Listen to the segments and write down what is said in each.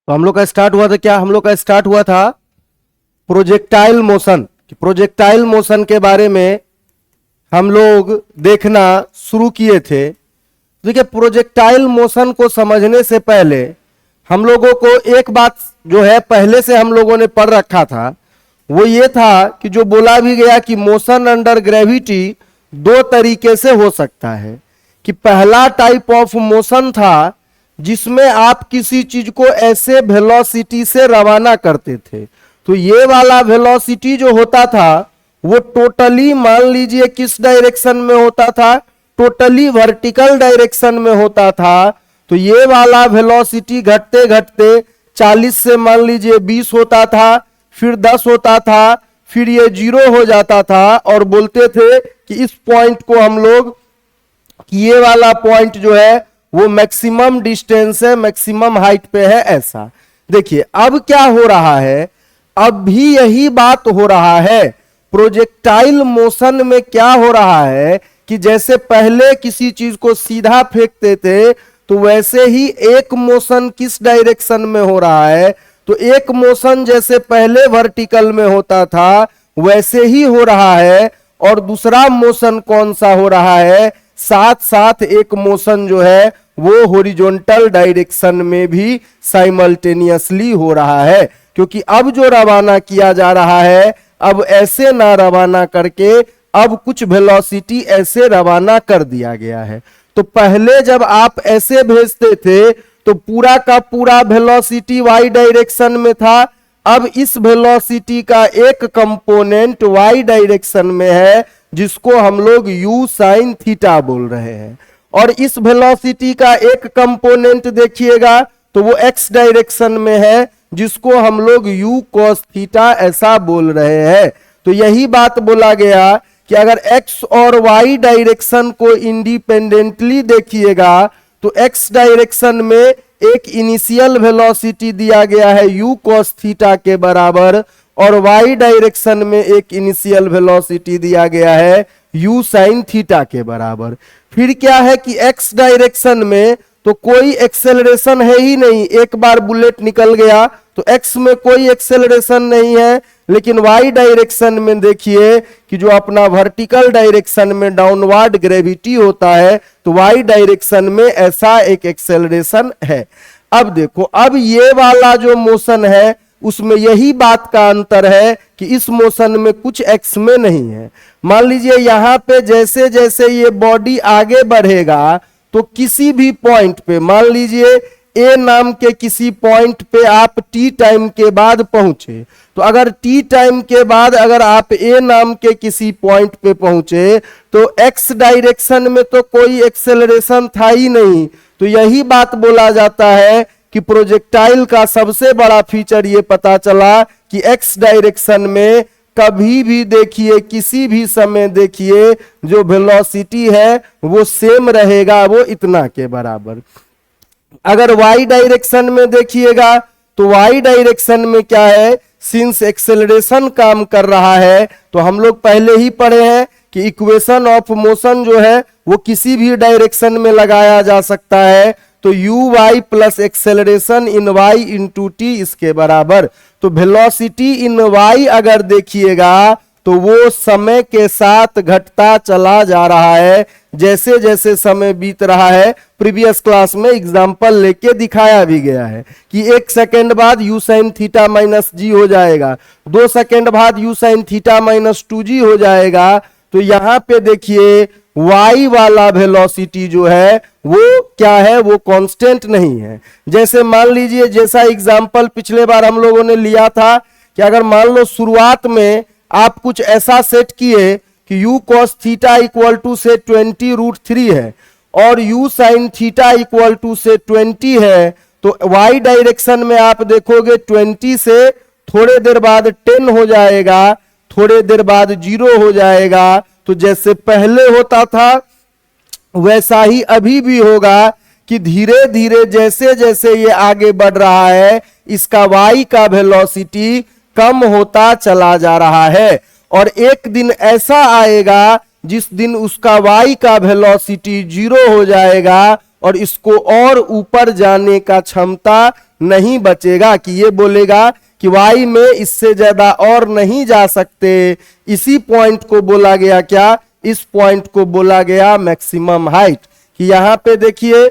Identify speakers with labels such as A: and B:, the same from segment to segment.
A: तो हम लोग का स्टार्ट हुआ था क्या, हम लोग का स्टार्ट हुआ था प्रोजेक्टाइल मोशन। प्रोजेक्टाइल मोशन के बारे में हम लोग देखना शुरू किए थे। देखिए, प्रोजेक्टाइल मोशन को समझने से पहले हम लोगों को एक बात जो है पहले से हम लोगों ने पढ़ रखा था, वो ये था कि जो बोला भी गया कि मोशन अंडर ग्रेविटी दो तरीके से हो सकता है। कि पहला टाइप ऑफ मोशन था जिसमें आप किसी चीज को ऐसे वेलोसिटी से रवाना करते थे। तो ये वाला वेलोसिटी जो होता था वो टोटली मान लीजिए किस डायरेक्शन में होता था, टोटली वर्टिकल डायरेक्शन में होता था। तो ये वाला वेलोसिटी घटते घटते 40 से मान लीजिए 20 होता था, फिर 10 होता था, फिर ये 0 हो जाता था और बोलते थे कि इस पॉइंट को हम लोग, ये वाला पॉइंट जो है वो मैक्सिमम डिस्टेंस है, मैक्सिमम हाइट पे है। ऐसा देखिए अब क्या हो रहा है, अब भी यही बात हो रहा है। प्रोजेक्टाइल मोशन में क्या हो रहा है कि जैसे पहले किसी चीज को सीधा फेंकते थे तो वैसे ही एक मोशन किस डायरेक्शन में हो रहा है, तो एक मोशन जैसे पहले वर्टिकल में होता था वैसे ही हो रहा है। और दूसरा मोशन कौन सा हो रहा है, साथ साथ एक मोशन जो है वो हॉरिजॉन्टल डायरेक्शन में भी साइमल्टेनियसली हो रहा है। क्योंकि अब जो रवाना किया जा रहा है, अब ऐसे ना रवाना करके अब कुछ वेलोसिटी ऐसे रवाना कर दिया गया है। तो पहले जब आप ऐसे भेजते थे तो पूरा का पूरा वेलोसिटी वाई डायरेक्शन में था। अब इस वेलोसिटी का एक कंपोनेंट वाई डायरेक्शन में है जिसको हम लोग यू साइन थीटा बोल रहे हैं, और इस वेलोसिटी का एक कंपोनेंट देखिएगा तो वो एक्स डायरेक्शन में है जिसको हम लोग यू कॉस थीटा ऐसा बोल रहे हैं। तो यही बात बोला गया कि अगर एक्स और वाई डायरेक्शन को इंडिपेंडेंटली देखिएगा तो एक्स डायरेक्शन में एक इनिशियल वेलोसिटी दिया गया है यू कॉस थीटा के बराबर, और वाई डायरेक्शन में एक इनिशियल वेलोसिटी दिया गया है यू साइन थीटा के बराबर। फिर क्या है कि एक्स डायरेक्शन में तो कोई एक्सेलरेशन है ही नहीं, एक बार बुलेट निकल गया तो एक्स में कोई एक्सेलरेशन नहीं है। लेकिन वाई डायरेक्शन में देखिए कि जो अपना वर्टिकल डायरेक्शन में डाउनवर्ड ग्रेविटी होता है तो वाई डायरेक्शन में ऐसा एक एक्सेलरेशन है। अब देखो, अब ये वाला जो मोशन है उसमें यही बात का अंतर है कि इस मोशन में कुछ एक्स में नहीं है। मान लीजिए यहां पे जैसे जैसे ये बॉडी आगे बढ़ेगा तो किसी भी पॉइंट पे, मान लीजिए ए नाम के किसी पॉइंट पे आप टी टाइम के बाद पहुंचे, तो अगर टी टाइम के बाद अगर आप ए नाम के किसी पॉइंट पे पहुंचे तो एक्स डायरेक्शन में तो कोई एक्सेलरेशन था ही नहीं। तो यही बात बोला जाता है कि प्रोजेक्टाइल का सबसे बड़ा फीचर ये पता चला कि एक्स डायरेक्शन में कभी भी देखिए, किसी भी समय देखिए, जो वेलोसिटी है वो सेम रहेगा, वो इतना के बराबर। अगर वाई डायरेक्शन में देखिएगा तो वाई डायरेक्शन में क्या है, सिंस एक्सेलरेशन काम कर रहा है तो हम लोग पहले ही पढ़े हैं कि इक्वेशन ऑफ मोशन जो है वो किसी भी डायरेक्शन में लगाया जा सकता है। तो u y plus acceleration in Y into t इसके बराबर। तो वेलोसिटी इन वाई अगर देखिएगा तो वो समय के साथ घटता चला जा रहा है जैसे जैसे समय बीत रहा है। प्रीवियस क्लास में एग्जाम्पल लेके दिखाया भी गया है कि 1 सेकेंड बाद यू साइन थीटा माइनस जी हो जाएगा, 2 सेकेंड बाद you sine theta minus 2g हो जाएगा। तो यहां पे देखिए y वाला वेलोसिटी जो है वो क्या है, वो कांस्टेंट नहीं है। जैसे मान लीजिए, जैसा एग्जाम्पल पिछले बार हम लोगों ने लिया था कि अगर मान लो शुरुआत में आप कुछ ऐसा सेट किए कि u cos theta equal to से 20√3 है और u sin theta equal to से 20 है, तो y डायरेक्शन में आप देखोगे 20 से थोड़े देर बाद 10 हो जाएगा, थोड़े देर बाद 0 हो जाएगा। तो जैसे पहले होता था वैसा ही अभी भी होगा कि धीरे धीरे जैसे जैसे ये आगे बढ़ रहा है इसका y का वेलोसिटी कम होता चला जा रहा है। और एक दिन ऐसा आएगा जिस दिन उसका y का वेलोसिटी 0 हो जाएगा और इसको और ऊपर जाने का क्षमता नहीं बचेगा, कि ये बोलेगा कि y में इससे ज्यादा और नहीं जा सकते। इसी पॉइंट को बोला गया क्या, इस पॉइंट को बोला गया मैक्सिमम हाइट। कि यहां पे देखिए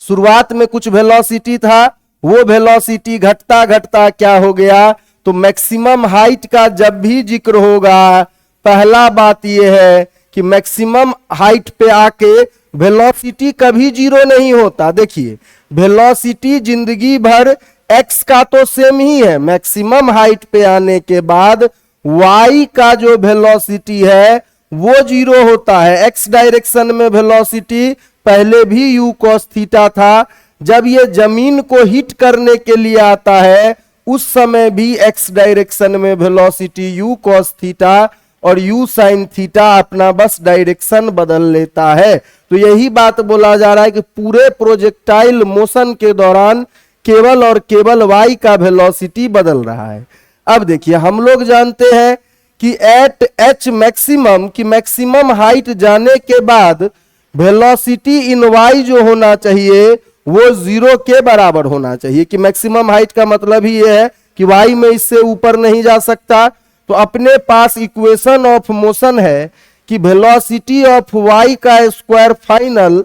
A: शुरुआत में कुछ वेलोसिटी था, वो वेलोसिटी घटता घटता क्या हो गया, तो मैक्सिमम हाइट का जब भी जिक्र होगा, पहला बात यह है कि मैक्सिमम हाइट पे आके वेलोसिटी कभी जीरो नहीं होता। देखिए वेलोसिटी जिंदगी भर एक्स का तो सेम ही है, मैक्सिमम हाइट पे आने के बाद वाई का जो वेलोसिटी है वो जीरो होता है। एक्स डायरेक्शन में वेलोसिटी पहले भी यू कॉस थीटा था, जब ये जमीन को हिट करने के लिए आता है उस समय भी एक्स डायरेक्शन में वेलोसिटी यू कॉस थीटा और यू साइन थीटा अपना बस डायरेक्शन बदल लेता है। तो यही बात बोला जा रहा है कि पूरे प्रोजेक्टाइल मोशन के दौरान केवल और केवल वाई का वेलोसिटी बदल रहा है। अब देखिए हम लोग जानते हैं कि एट एच मैक्सिमम की मैक्सिमम हाइट जाने के बाद वेलोसिटी इन वाई जो होना चाहिए वो जीरो के बराबर होना चाहिए। कि मैक्सिमम हाइट का मतलब ही ये है कि वाई में इससे ऊपर नहीं जा सकता। तो अपने पास इक्वेशन ऑफ मोशन है कि वेलोसिटी ऑफ वाई का square final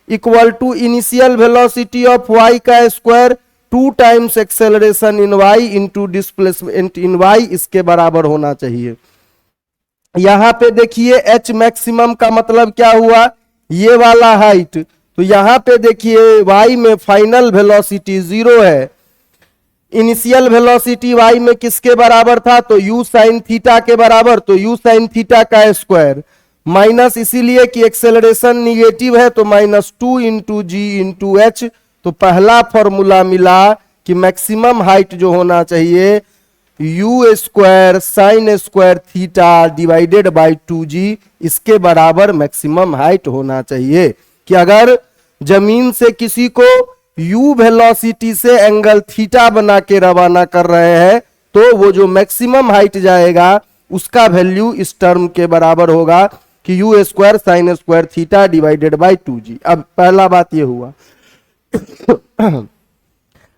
A: equal to initial velocity of Y का square 2 times acceleration in Y into displacement in Y, इसके बराबर होना चाहिए। यहां पे देखिए एच मैक्सिमम का मतलब क्या हुआ, ये वाला हाइट। तो यहां पे देखिए वाई में फाइनल वेलोसिटी जीरो है, इनिशियल वेलोसिटी वाई में किसके बराबर था, तो यू साइन थीटा के बराबर। तो यू साइन थीटा का स्क्वायर माइनस इसीलिए कि एक्सेलरेशन निगेटिव है तो -2 इंटू जी इंटू एच। तो पहला फॉर्मूला मिला कि मैक्सिमम हाइट जो होना चाहिए you square sine square theta divided by 2g, इसके बराबर मैक्सिमम हाइट होना चाहिए। कि अगर जमीन से किसी को u वेलोसिटी से एंगल थीटा बना के रवाना कर रहे हैं तो वो जो मैक्सिमम हाइट जाएगा उसका वैल्यू इस टर्म के बराबर होगा कि you square sine square theta divided by 2g। अब पहला बात ये हुआ।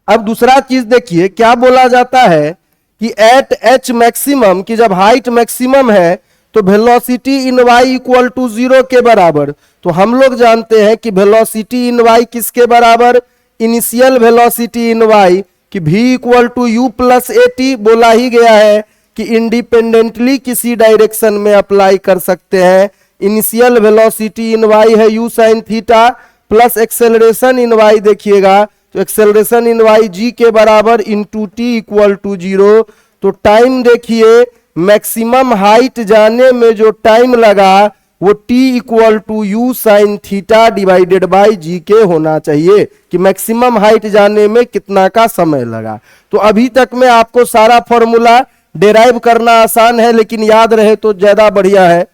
A: अब दूसरा चीज देखिए क्या बोला जाता है कि एट एच मैक्सिमम की जब हाइट मैक्सिमम है तो velocity in y equal to zero के बराबर। तो हम लोग जानते हैं कि वेलोसिटी इन वाई किसके बराबर, इनिशियल वेलोसिटी इन वाई कि v equal to u plus a t. बोला ही गया है कि इंडिपेंडेंटली किसी डायरेक्शन में अप्लाई कर सकते हैं। इनिशियल वेलोसिटी इन वाई है U sine theta plus acceleration in Y देखिएगा तो एक्सेलरेशन इन वाई जी के बराबर into T equal to zero. तो टाइम देखिए मैक्सिमम हाइट जाने में जो टाइम लगा वो t equal to U sine theta divided by जी के होना चाहिए कि मैक्सिमम हाइट जाने में कितना का समय लगा। तो अभी तक में आपको सारा फॉर्मूला डेराइव करना आसान है लेकिन याद रहे तो ज्यादा बढ़िया है।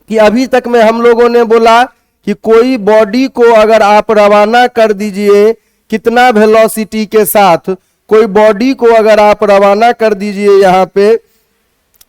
A: कि अभी तक में हम लोगों ने बोला कि कोई बॉडी को अगर आप रवाना कर दीजिए कितना वेलोसिटी के साथ, कोई बॉडी को अगर आप रवाना कर दीजिए यहाँ पे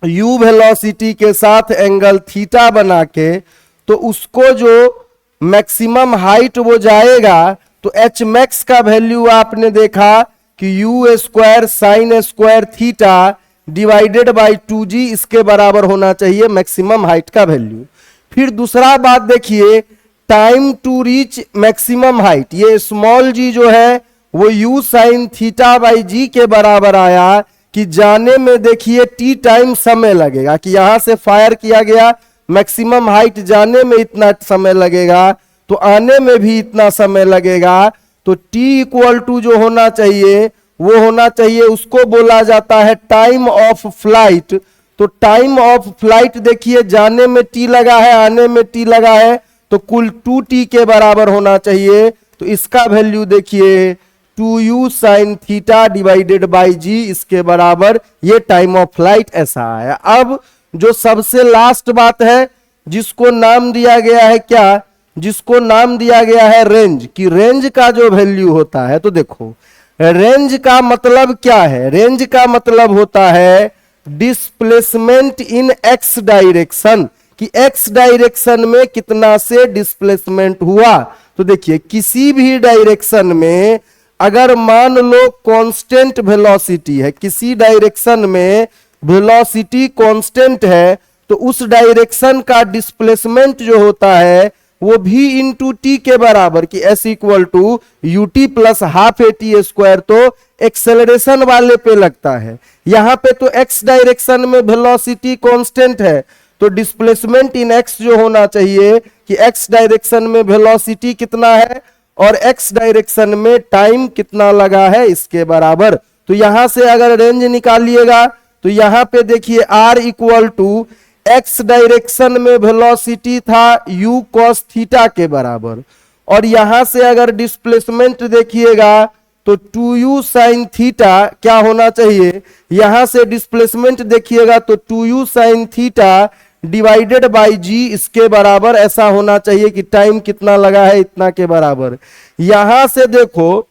A: u वेलोसिटी के साथ एंगल थीटा बना के, तो उसको जो मैक्सिमम हाइट वो जाएगा तो h मैक्स का वैल्यू आपने देखा कि u square sine square theta divided by 2g, इसके बराबर होना चाहिए मैक्सिमम हाइट का वैल्यू। फिर दूसरा बात देखिए time to reach maximum height, ये स्मॉल g जो है वो u साइन थीटा बाई जी के बराबर आया कि जाने में देखिए t टाइम समय लगेगा कि यहां से फायर किया गया मैक्सिमम हाइट जाने में इतना समय लगेगा तो आने में भी इतना समय लगेगा। तो t इक्वल टू जो होना चाहिए वो होना चाहिए, उसको बोला जाता है टाइम ऑफ फ्लाइट। तो टाइम ऑफ फ्लाइट देखिए जाने में t लगा है आने में t लगा है तो कुल 2t के बराबर होना चाहिए। तो इसका वैल्यू देखिए 2u sine theta divided by G, इसके बराबर ये टाइम ऑफ फ्लाइट ऐसा है। अब जो सबसे लास्ट बात है जिसको नाम दिया गया है क्या, जिसको नाम दिया गया है रेंज, कि रेंज का जो वैल्यू होता है। तो देखो रेंज का मतलब क्या है, रेंज का मतलब होता है डिस्प्लेसमेंट इन एक्स डायरेक्शन, कि एक्स डायरेक्शन में कितना से डिस्प्लेसमेंट हुआ। तो देखिए किसी भी डायरेक्शन में अगर मान लो कांस्टेंट वेलोसिटी है, किसी डायरेक्शन में वेलोसिटी कांस्टेंट है, तो उस डायरेक्शन का डिस्प्लेसमेंट जो होता है वो भी इंटू टी के बराबर, कि s equal to u t plus half a t square, तो एक्सेलरेशन वाले पे लगता है। यहां पे तो एक्स डायरेक्शन में वेलोसिटी कांस्टेंट है, तो डिस्प्लेसमेंट इन एक्स जो होना चाहिए कि एक्स डायरेक्शन में वेलोसिटी कितना है और एक्स डायरेक्शन में टाइम कितना लगा है इसके बराबर। तो यहां से अगर रेंज निकालिएगा तो यहां पे देखिए r equal to x direction में वेलोसिटी था u cos थीटा के बराबर, और यहां से अगर डिस्प्लेसमेंट देखिएगा तो 2u sin थीटा क्या होना चाहिए, यहां से डिस्प्लेसमेंट देखिएगा तो 2u sin theta divided by G इसके बराबर ऐसा होना चाहिए कि टाइम कितना लगा है इतना के बराबर। यहां से देखो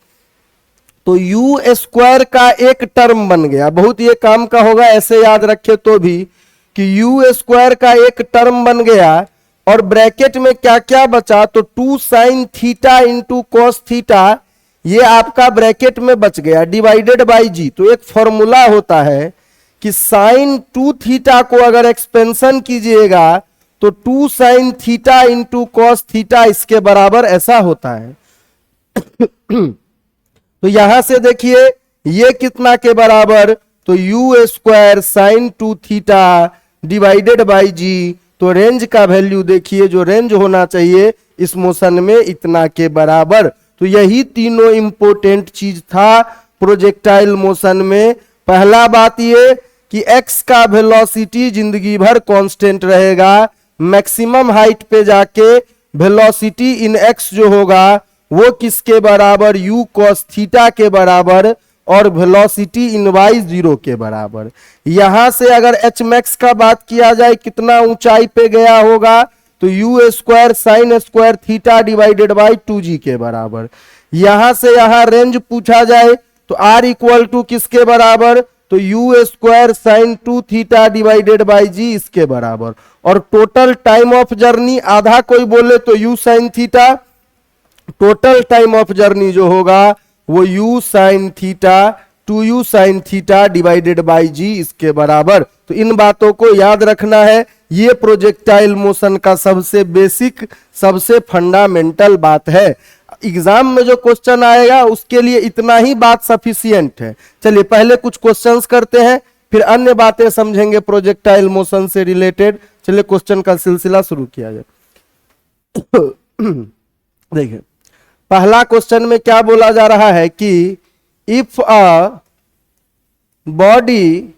A: तो यू स्क्वायर का एक टर्म बन गया, बहुत ये काम का होगा ऐसे याद रखे तो भी, कि यू स्क्वायर का एक टर्म बन गया और ब्रैकेट में क्या क्या बचा, तो 2 sin theta into cos theta ये आपका ब्रैकेट में बच गया डिवाइडेड बाई जी। तो एक फॉर्मूला होता है कि साइन 2 थीटा को अगर एक्सपेंशन कीजिएगा तो 2 sin theta into cos theta इसके बराबर ऐसा होता है। तो यहां से देखिए ये कितना के बराबर, तो U square sine 2 theta divided by G, तो रेंज का वैल्यू देखिए जो रेंज होना चाहिए इस मोशन में इतना के बराबर। तो यही तीनों इंपॉर्टेंट चीज था प्रोजेक्टाइल मोशन में। पहला बात ये कि x का वेलोसिटी जिंदगी भर कांस्टेंट रहेगा, मैक्सिमम हाइट पे जाके वेलोसिटी इन x जो होगा वो किसके बराबर, u cos थीटा के बराबर, और वेलोसिटी इन y 0 के बराबर। यहां से अगर h मैक्स का बात किया जाए कितना ऊंचाई पे गया होगा, तो u square sine square theta divided by 2g के बराबर। यहां से यहां रेंज पूछा जाए तो r इक्वल टू किसके बराबर, तो u square sine 2 theta divided by G इसके बराबर। और टोटल टाइम ऑफ जर्नी आधा कोई बोले तो u sine theta, total time of journey जो होगा वो u sine theta 2u sine theta divided by G इसके बराबर। तो इन बातों को याद रखना है, ये प्रोजेक्टाइल मोशन का सबसे बेसिक सबसे फंडामेंटल बात है। एग्जाम में जो क्वेश्चन आएगा उसके लिए इतना ही बात सफिशियंट है। चलिए पहले कुछ क्वेश्चंस करते हैं, फिर अन्य बातें समझेंगे प्रोजेक्टाइल मोशन से रिलेटेड। चलिए क्वेश्चन का सिलसिला शुरू किया जाए। देखिए पहला क्वेश्चन में क्या बोला जा रहा है कि if a body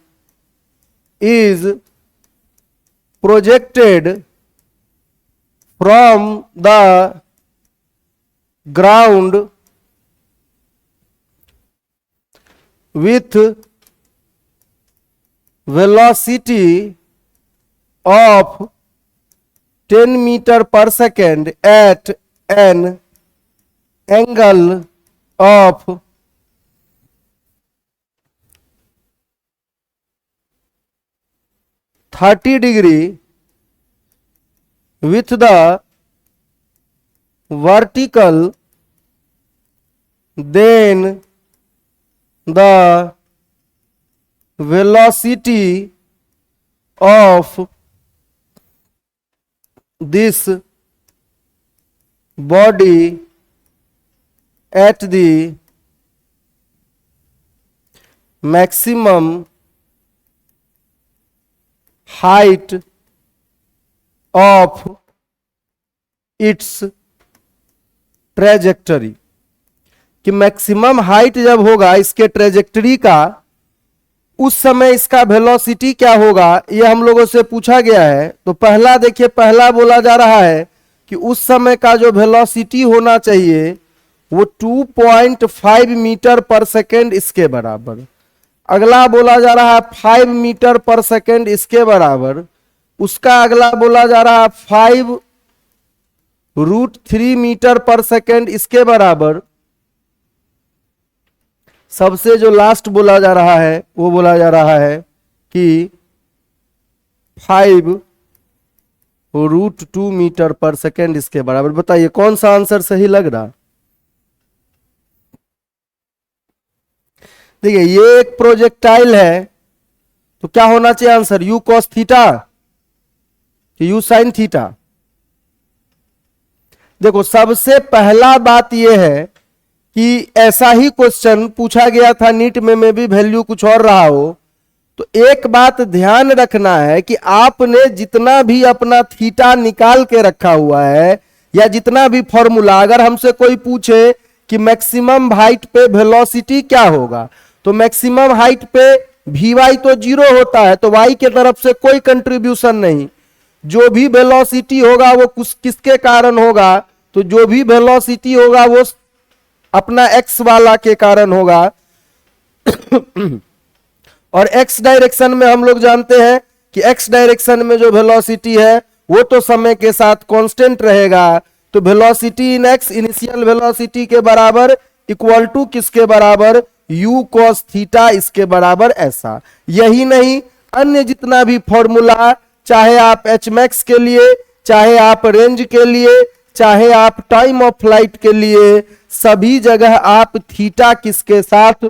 A: is projected from the ground with velocity of 10 meter per second at an angle of 30 degree with the vertical, then the velocity of this body at the maximum height of its trajectory, कि maximum height जब होगा इसके trajectory का उस समय इसका velocity क्या होगा, ये हम लोगों से पूछा गया है। तो पहला देखिए, पहला बोला जा रहा है कि उस समय का जो वेलोसिटी होना चाहिए वो 2.5 मीटर पर सेकेंड इसके बराबर। अगला बोला जा रहा है 5 मीटर पर सेकेंड इसके बराबर। उसका अगला बोला जा रहा है 5√3 मीटर पर सेकेंड इसके बराबर। सबसे जो लास्ट बोला जा रहा है वो बोला जा रहा है कि 5 √2 मीटर पर सेकेंड इसके बराबर। बताइए कौन सा आंसर सही लग रहा। देखिए ये एक प्रोजेक्टाइल है तो क्या होना चाहिए आंसर, u cos थीटा कि u sin थीटा। देखो सबसे पहला बात यह है कि ऐसा ही क्वेश्चन पूछा गया था नीट में भी वैल्यू कुछ और रहा हो। तो एक बात ध्यान रखना है कि आपने जितना भी अपना थीटा निकाल के रखा हुआ है या जितना भी फॉर्मूला, अगर हमसे कोई पूछे कि मैक्सिमम हाइट पे वेलोसिटी क्या होगा, तो मैक्सिमम हाइट पे Vy तो 0 होता है, तो y के तरफ से कोई कंट्रीब्यूशन नहीं। जो भी वेलोसिटी होगा वो किसके कारण होगा, तो जो भी वेलोसिटी होगा वो अपना x वाला के कारण होगा। और x डायरेक्शन में हम लोग जानते हैं कि x डायरेक्शन में जो वेलोसिटी है वो तो समय के साथ कांस्टेंट रहेगा। तो वेलोसिटी इन x इनिशियल वेलोसिटी के बराबर इक्वल टू किसके बराबर, u cos थीटा इसके बराबर। ऐसा यही नहीं, अन्य जितना भी फॉर्मूला, चाहे आप h max के लिए, चाहे आप रेंज के लिए, चाहे आप टाइम ऑफ फ्लाइट के लिए, सभी जगह आप थीटा किसके साथ,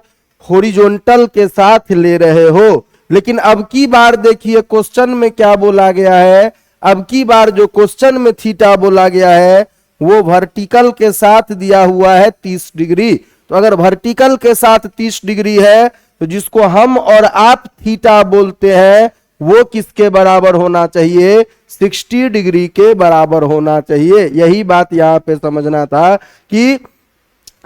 A: हॉरिजॉन्टल के साथ ले रहे हो। लेकिन अब की बार देखिए क्वेश्चन में क्या बोला गया है, अब की बार जो क्वेश्चन में थीटा बोला गया है वो वर्टिकल के साथ दिया हुआ है 30 डिग्री। तो अगर वर्टिकल के साथ 30 डिग्री है तो जिसको हम और आप थीटा बोलते हैं वो किसके बराबर होना चाहिए, 60 डिग्री के बराबर होना चाहिए। यही बात यहां पे समझना था कि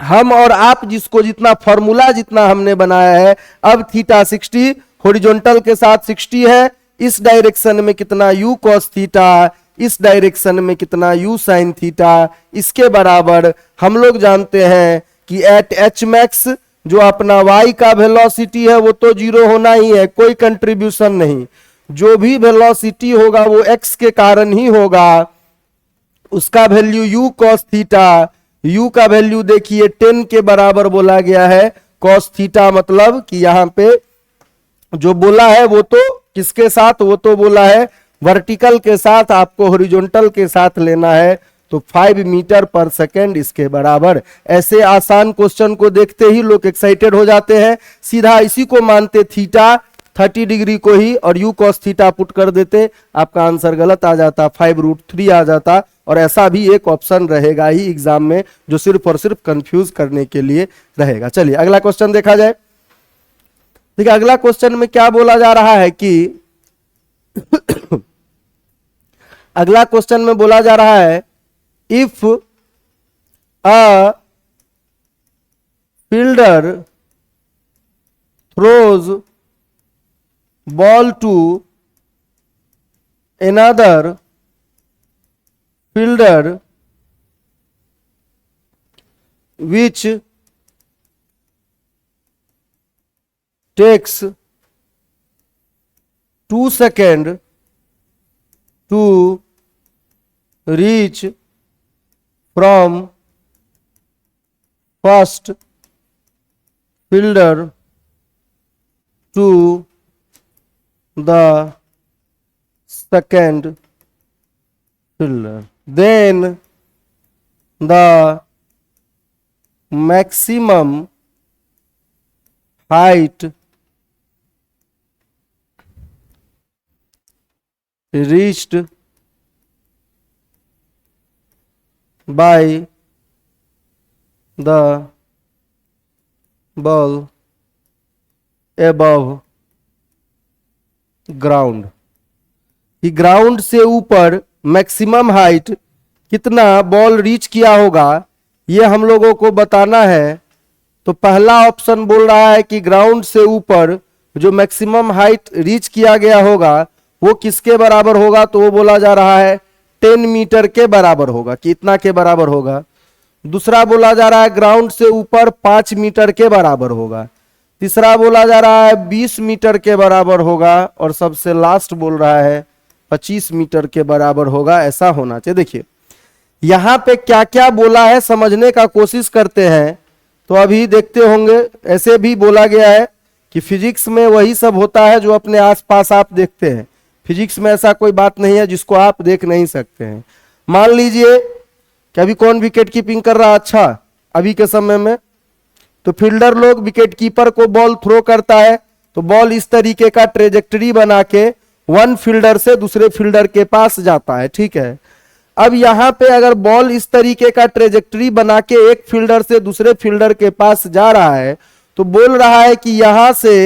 A: हम और आप जिसको जितना फॉर्मूला जितना हमने बनाया है, अब थीटा 60 हॉरिजॉन्टल के साथ 60 है, इस डायरेक्शन में कितना u cos थीटा, इस डायरेक्शन में कितना u sin थीटा, इसके बराबर हम लोग जानते हैं कि एट h max जो अपना y का वेलोसिटी है वो तो 0 होना ही है, कोई कंट्रीब्यूशन नहीं। जो भी वेलोसिटी होगा वो x के कारण ही होगा, उसका value u cos theta, u का वैल्यू देखिए 10 के बराबर बोला गया है। cos थीटा मतलब कि यहां पे जो बोला है वो तो किसके साथ, वो तो बोला है वर्टिकल के साथ, आपको हॉरिजॉन्टल के साथ लेना है। तो 5 मीटर पर सेकेंड इसके बराबर। ऐसे आसान क्वेश्चन को देखते ही लोग एक्साइटेड हो जाते हैं, सीधा इसी को मानते थीटा 30 डिग्री को ही और u cos थीटा पुट कर देते, आपका आंसर गलत आ जाता, 5√3 आ जाता। और ऐसा भी एक ऑप्शन रहेगा ही एग्जाम में जो सिर्फ और सिर्फ कंफ्यूज करने के लिए रहेगा। चलिए अगला क्वेश्चन देखा जाए। देखिए अगला क्वेश्चन में क्या बोला जा रहा है कि अगला क्वेश्चन में बोला जा रहा है if a fielder throws ball to another fielder which takes 2 seconds to reach from first fielder to the second fielder, then the maximum height reached by the ball above ground. कि ground से ऊपर maximum height कितना ball reach किया होगा ये हम लोगों को बताना है। तो पहला ऑप्शन बोल रहा है कि ग्राउंड से ऊपर जो मैक्सिमम हाइट रीच किया गया होगा वो किसके बराबर होगा, तो वो बोला जा रहा है 10 मीटर के बराबर होगा। कितना के बराबर होगा। दूसरा बोला जा रहा है ग्राउंड से ऊपर 5 मीटर के बराबर होगा। तीसरा बोला जा रहा है 20 मीटर के बराबर होगा और सबसे लास्ट बोल रहा है 25 मीटर के बराबर होगा। ऐसा होना चाहिए। देखिए यहां पे क्या क्या बोला है समझने का कोशिश करते हैं। तो अभी देखते होंगे ऐसे भी बोला गया है कि फिजिक्स में वही सब होता है जो अपने आसपास आप देखते हैं। फिजिक्स में ऐसा कोई बात नहीं है जिसको आप देख नहीं सकते हैं। मान लीजिए कि अभी कौन विकेट कीपिंग कर रहा अच्छा अभी के समय में, तो फील्डर लोग विकेट कीपर को बॉल थ्रो करता है तो बॉल इस तरीके का ट्रेजेक्टरी बना के वन फील्डर से दूसरे फील्डर के पास जाता है, ठीक है। अब यहां पे अगर बॉल इस तरीके का ट्रेजेक्टरी बना के एक फील्डर से दूसरे फील्डर के पास जा रहा है तो बोल रहा है कि यहां से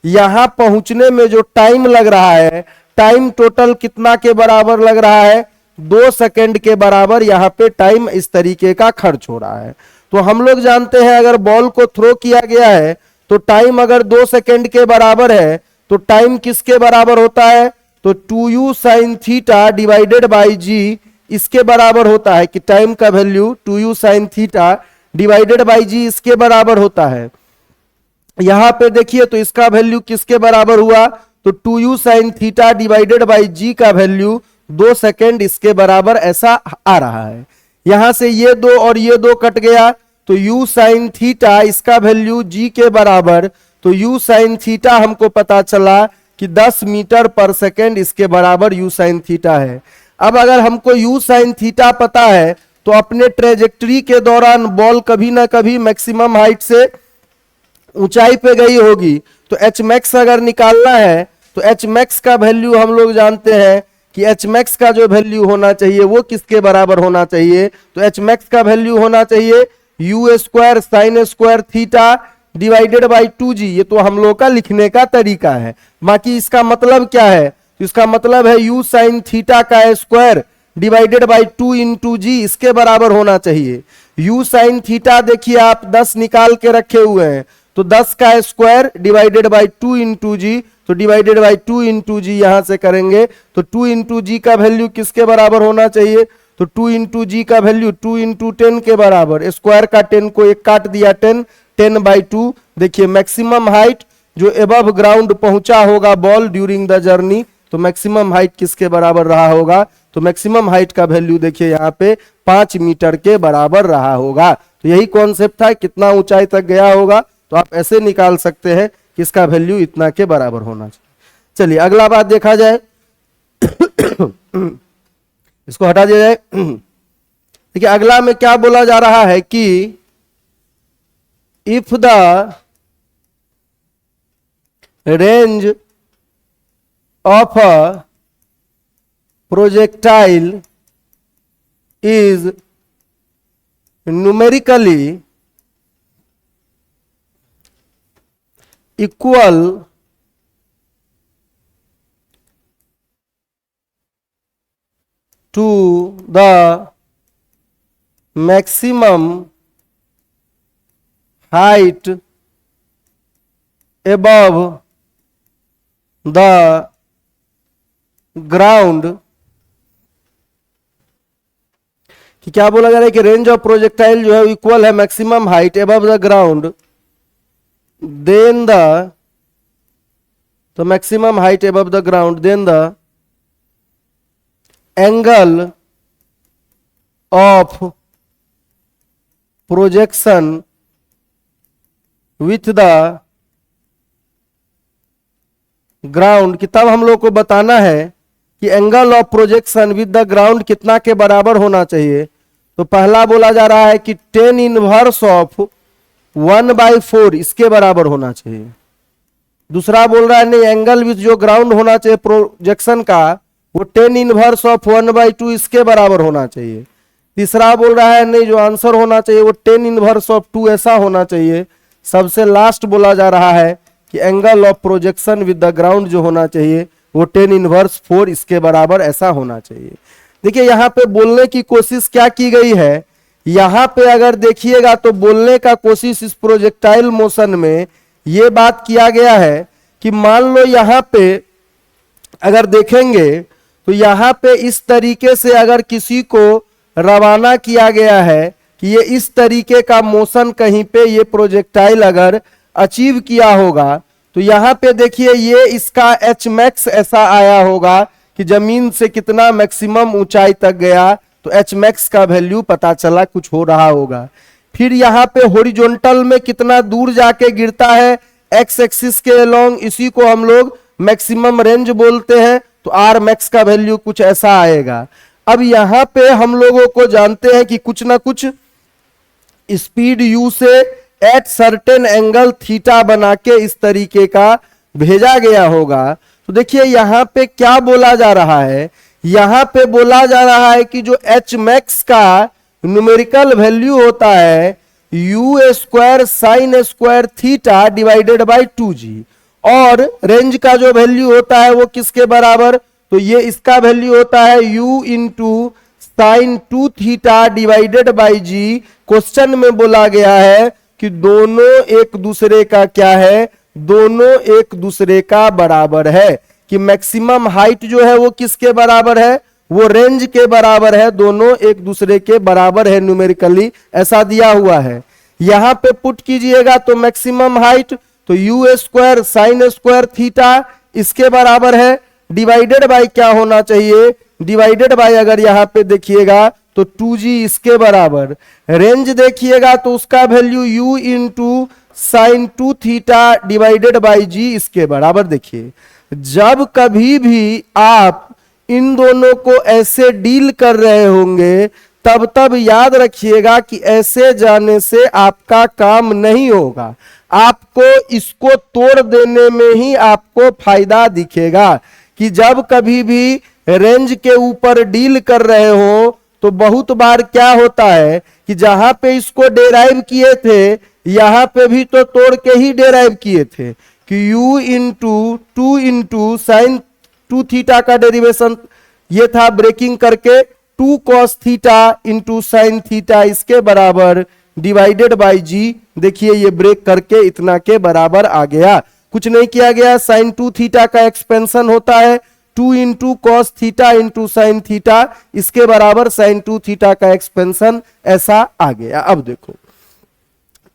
A: यहां पहुंचने में जो टाइम लग रहा है, टाइम टोटल कितना के बराबर लग रहा है, 2 सेकंड के बराबर यहां पे टाइम इस तरीके का खर्च हो रहा है। तो हम लोग जानते हैं अगर बॉल को थ्रो किया गया है तो टाइम अगर 2 सेकंड के बराबर है तो टाइम किसके बराबर होता है, तो 2u sin theta divided by g इसके बराबर होता है कि टाइम का value 2u sin theta divided by g इसके बराबर होता है। यहां पे देखिए तो इसका वैल्यू किसके बराबर हुआ, तो 2u sin theta divided by g का वैल्यू 2 सेकंड इसके बराबर ऐसा आ रहा है। यहां से ये 2 और ये 2 कट गया तो u sin थीटा इसका वैल्यू g के बराबर, तो u sin थीटा हमको पता चला कि 10 मीटर पर सेकंड इसके बराबर u sin थीटा है। अब अगर हमको u sin थीटा पता है तो अपने ट्रेजेक्टरी के दौरान बॉल कभी ना कभी मैक्सिमम हाइट से ऊंचाई पे गई होगी, तो एच मैक्स अगर निकालना है तो एच मैक्स का वैल्यू हम लोग जानते हैं कि एच मैक्स का जो वैल्यू होना चाहिए वो किसके बराबर होना चाहिए, तो एच मैक्स का वैल्यू होना चाहिए you square sine square theta divided by 2g। ये तो हम लोग का लिखने का तरीका है। बाकी इसका मतलब क्या है, तो इसका मतलब है u sin थीटा का स्क्वायर डिवाइडेड बाई 2 इंटू जी इसके बराबर होना चाहिए। u sin थीटा देखिए आप 10 निकाल के रखे हुए हैं तो 10 का स्क्वायर डिवाइडेड बाई 2 इंटू जी, तो डिवाइडेड बाई 2 इंटू जी यहां से करेंगे तो 2 इंटू जी का वैल्यू किसके बराबर होना चाहिए, तो 2 इंटू जी का वैल्यू 2 इंटू 10 के बराबर, स्क्वायर का 10 को एक काट दिया 10 बाई 2। देखिए मैक्सिमम हाइट जो एबव ग्राउंड पहुंचा होगा बॉल ड्यूरिंग द जर्नी, तो मैक्सिमम हाइट किसके बराबर रहा होगा, तो मैक्सिमम हाइट का वैल्यू देखिए यहाँ पे 5 मीटर के बराबर रहा होगा। तो यही कॉन्सेप्ट था, कितना ऊंचाई तक गया होगा तो आप ऐसे निकाल सकते हैं कि इसका वैल्यू इतना के बराबर होना चाहिए। चलिए अगला बात देखा जाए इसको हटा दिया जाए। देखिए अगला में क्या बोला जा रहा है कि if the range of a projectile is numerically equal to the maximum height above the ground, कि क्या बोला जा रहा है कि रेंज ऑफ प्रोजेक्टाइल जो है इक्वल है maximum height above the ground then the, तो maximum height above the ground then the angle of projection with the ground, कि तब हम लोग को बताना है कि angle of projection with the ground कितना के बराबर होना चाहिए। तो पहला बोला जा रहा है कि 10 इनवर्स ऑफ 1/4 इसके बराबर होना चाहिए। दूसरा बोल रहा है नहीं, एंगल विथ जो ग्राउंड होना चाहिए प्रोजेक्शन का वो 10 इनवर्स ऑफ 1/2 इसके बराबर होना चाहिए। तीसरा बोल रहा है नहीं, जो आंसर होना चाहिए वो 10 इनवर्स ऑफ 2 ऐसा होना चाहिए। सबसे लास्ट बोला जा रहा है कि angle of projection with the ground जो होना चाहिए वो 10 इनवर्स 4 इसके बराबर ऐसा होना चाहिए। देखिए यहाँ पे बोलने की कोशिश क्या की गई है, यहाँ पे अगर देखिएगा तो बोलने का कोशिश इस प्रोजेक्टाइल मोशन में ये बात किया गया है कि मान लो यहाँ पे अगर देखेंगे तो यहाँ पे इस तरीके से अगर किसी को रवाना किया गया है कि ये इस तरीके का मोशन कहीं पे ये प्रोजेक्टाइल अगर अचीव किया होगा तो यहाँ पे देखिए ये इसका एच मैक्स ऐसा आया होगा कि जमीन से कितना मैक्सिमम ऊंचाई तक गया, तो एच मैक्स का वैल्यू पता चला कुछ हो रहा होगा। फिर यहाँ पे हॉरिजॉन्टल में कितना दूर जाके गिरता है एक्स एक्सिस के अलोंग, इसी को हम लोग मैक्सिमम रेंज बोलते हैं। तो आर मैक्स का वैल्यू कुछ ऐसा आएगा। अब यहां पे हम लोगों को जानते हैं कि कुछ ना कुछ स्पीड यू से एट सर्टेन एंगल थीटा बना के इस तरीके का भेजा गया होगा। तो देखिए यहां पे क्या बोला जा रहा है, यहां पे बोला जा रहा है कि जो एच मैक्स का न्यूमेरिकल वैल्यू होता है you square sine square theta divided by 2g, और रेंज का जो वैल्यू होता है वो किसके बराबर, तो ये इसका वैल्यू होता है u into sine 2 theta divided by g. Question में बोला गया है कि दोनों एक दूसरे का क्या है, दोनों एक दूसरे का बराबर है, कि मैक्सिमम हाइट जो है वो किसके बराबर है, वो रेंज के बराबर है, दोनों एक दूसरे के बराबर है न्यूमेरिकली, ऐसा दिया हुआ है। यहां पे पुट कीजिएगा तो मैक्सिमम हाइट तो U square sine square theta इसके बराबर है, डिवाइडेड बाय क्या होना चाहिए, डिवाइडेड बाय अगर यहां पे देखिएगा तो 2g इसके बराबर। रेंज देखिएगा तो उसका value u into sine 2 theta divided by G इसके बराबर। देखिए जब कभी भी आप इन दोनों को ऐसे डील कर रहे होंगे तब तब याद रखिएगा कि ऐसे जाने से आपका काम नहीं होगा, आपको इसको तोड़ देने में ही आपको फायदा दिखेगा। कि जब कभी भी रेंज के ऊपर डील कर रहे हो तो बहुत बार क्या होता है कि जहां पे इसको डेराइव किए थे यहां पे भी तो तोड़ के ही डेराइव किए थे कि u into 2 into sine 2 theta का डेरिवेशन ये था ब्रेकिंग करके 2 cos theta into sine theta इसके बराबर डिवाइडेड बाई जी। देखिए ये ब्रेक करके इतना के बराबर आ गया, कुछ नहीं किया गया। साइन 2 थीटा का एक्सपेंशन होता है 2 into cos theta into sine theta इसके बराबर साइन 2 थीटा का एक्सपेंशन ऐसा आ गया। अब देखो,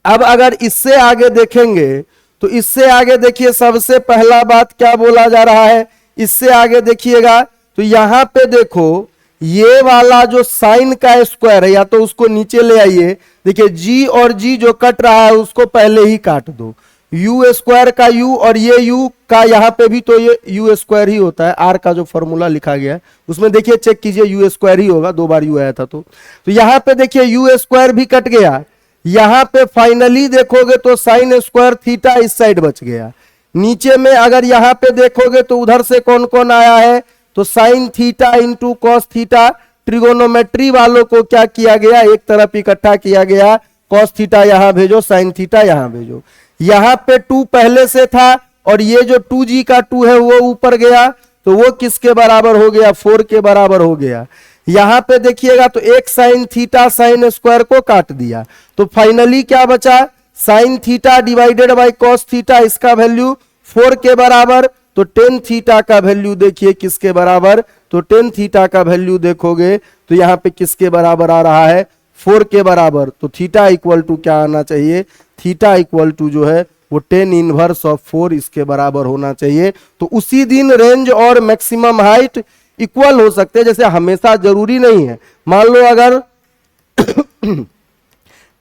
A: अब अगर इससे आगे देखेंगे तो इससे आगे देखिए सबसे पहला बात क्या बोला जा रहा है, इससे आगे देखिएगा तो यहां पे देखो ये वाला जो साइन का स्क्वायर है या तो उसको नीचे ले आइए। देखिए जी और जी जो कट रहा है उसको पहले ही काट दो, यू स्क्वायर का यू और ये यू का यहां पे भी तो ये यू स्क्वायर ही होता है, आर का जो फॉर्मूला लिखा गया है उसमें देखिए चेक कीजिए यू स्क्वायर ही होगा, 2 बार यू आया था। तो यहां पे देखिए यू स्क्वायर भी कट गया, यहां पे फाइनली देखोगे तो साइन स्क्वायर थीटा इस साइड बच गया। नीचे में अगर यहां पे देखोगे तो उधर से कौन कौन आया है, तो sign theta into cos theta. Trigonometry वालों को क्या किया गया, एक तरफ इकट्ठा किया गया, कॉस थीटा यहां भेजो साइन थीटा यहां भेजो। यहां पे 2 पहले से था और ये जो 2g का 2 है वो ऊपर गया तो वो किसके बराबर हो गया, 4 के बराबर हो गया। यहां पे देखिएगा तो एक साइन थीटा साइन स्क्वायर को काट दिया तो फाइनली क्या बचा, sign theta divided by cos theta इसका वैल्यू 4 के बराबर। तो टेन थीटा का वैल्यू देखिए किसके बराबर, तो टेन थीटा का वैल्यू देखोगे तो यहां पे किसके बराबर आ रहा है, 4 के बराबर। तो थीटा इक्वल टू क्या आना चाहिए, थीटा इक्वल टू जो है वो टेन इनवर्स ऑफ 4 इसके बराबर होना चाहिए। तो उसी दिन रेंज और मैक्सिमम हाइट इक्वल हो सकते हैं, जैसे हमेशा जरूरी नहीं है। मान लो अगर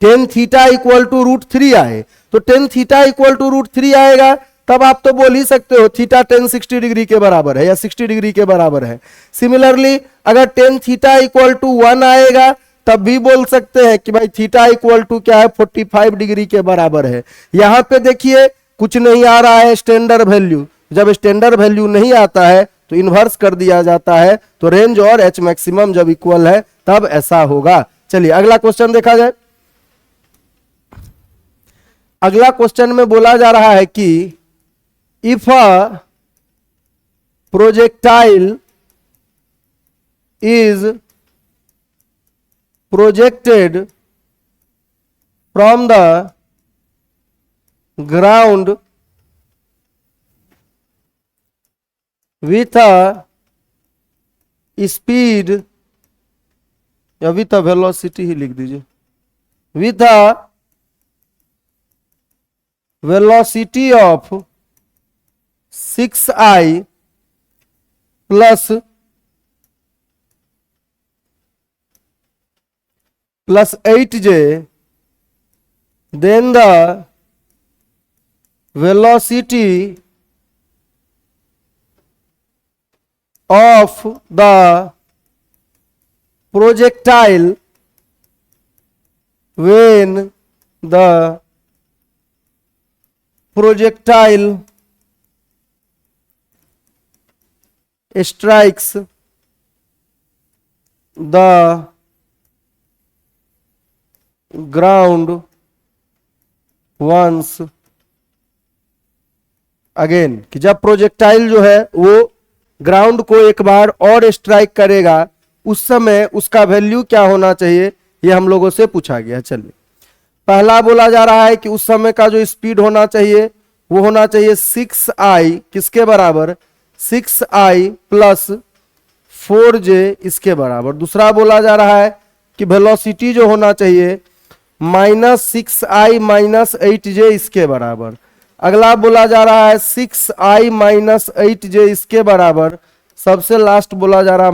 A: टेन थीटा इक्वल टू √3 आए तो टेन थीटा इक्वल टू √3 आएगा तब आप तो बोल ही सकते हो थीटा टेन 60 डिग्री के बराबर है या 60 डिग्री के बराबर है। सिमिलरली अगर टेन थीटा इक्वल टू 1 आएगा तब भी बोल सकते हैं कि भाई थीटा इक्वल टू क्या है, 45 डिग्री के बराबर है। यहां पे देखिए कुछ नहीं आ रहा है स्टैंडर्ड वैल्यू, जब स्टैंडर्ड वैल्यू नहीं आता है तो इन्वर्स कर दिया जाता है। तो रेंज और एच मैक्सिमम जब इक्वल है तब ऐसा होगा। चलिए अगला क्वेश्चन देखा जाए। अगला क्वेश्चन में बोला जा रहा है कि if a projectile is projected from the ground with a speed या with a velocity ही लिख दीजिए, with a velocity of 6i plus 8j, then the velocity of the projectile when the projectile strikes the ground once again, कि जब projectile जो है वो ground को एक बार और स्ट्राइक करेगा उस समय उसका वैल्यू क्या होना चाहिए, ये हम लोगों से पूछा गया। चलिए, पहला बोला जा रहा है कि उस समय का जो स्पीड होना चाहिए वो होना चाहिए 6i, किसके बराबर, 6i प्लस 4j इसके बराबर। दूसरा बोला जा रहा है कि वेलोसिटी जो होना चाहिए -6i माइनस 8j इसके बराबर। अगला बोला जा रहा है 6i माइनस 8j इसके बराबर। सबसे लास्ट बोला जा रहा है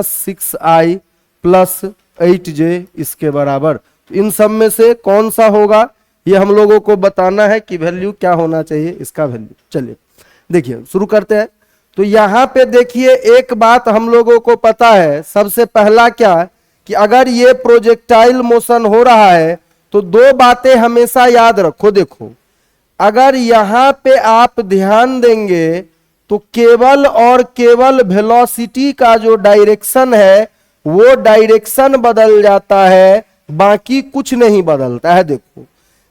A: -6i प्लस 8j इसके बराबर। तो इन सब में से कौन सा होगा ये हम लोगों को बताना है कि वैल्यू क्या होना चाहिए इसका वैल्यू। चलिए देखिए शुरू करते हैं। तो यहां पे देखिए एक बात हम लोगों को पता है, सबसे पहला क्या कि अगर ये प्रोजेक्टाइल मोशन हो रहा है तो दो बातें हमेशा याद रखो। देखो, अगर यहां पे आप ध्यान देंगे तो केवल और केवल वेलोसिटी का जो डायरेक्शन है वो डायरेक्शन बदल जाता है, बाकी कुछ नहीं बदलता है। देखो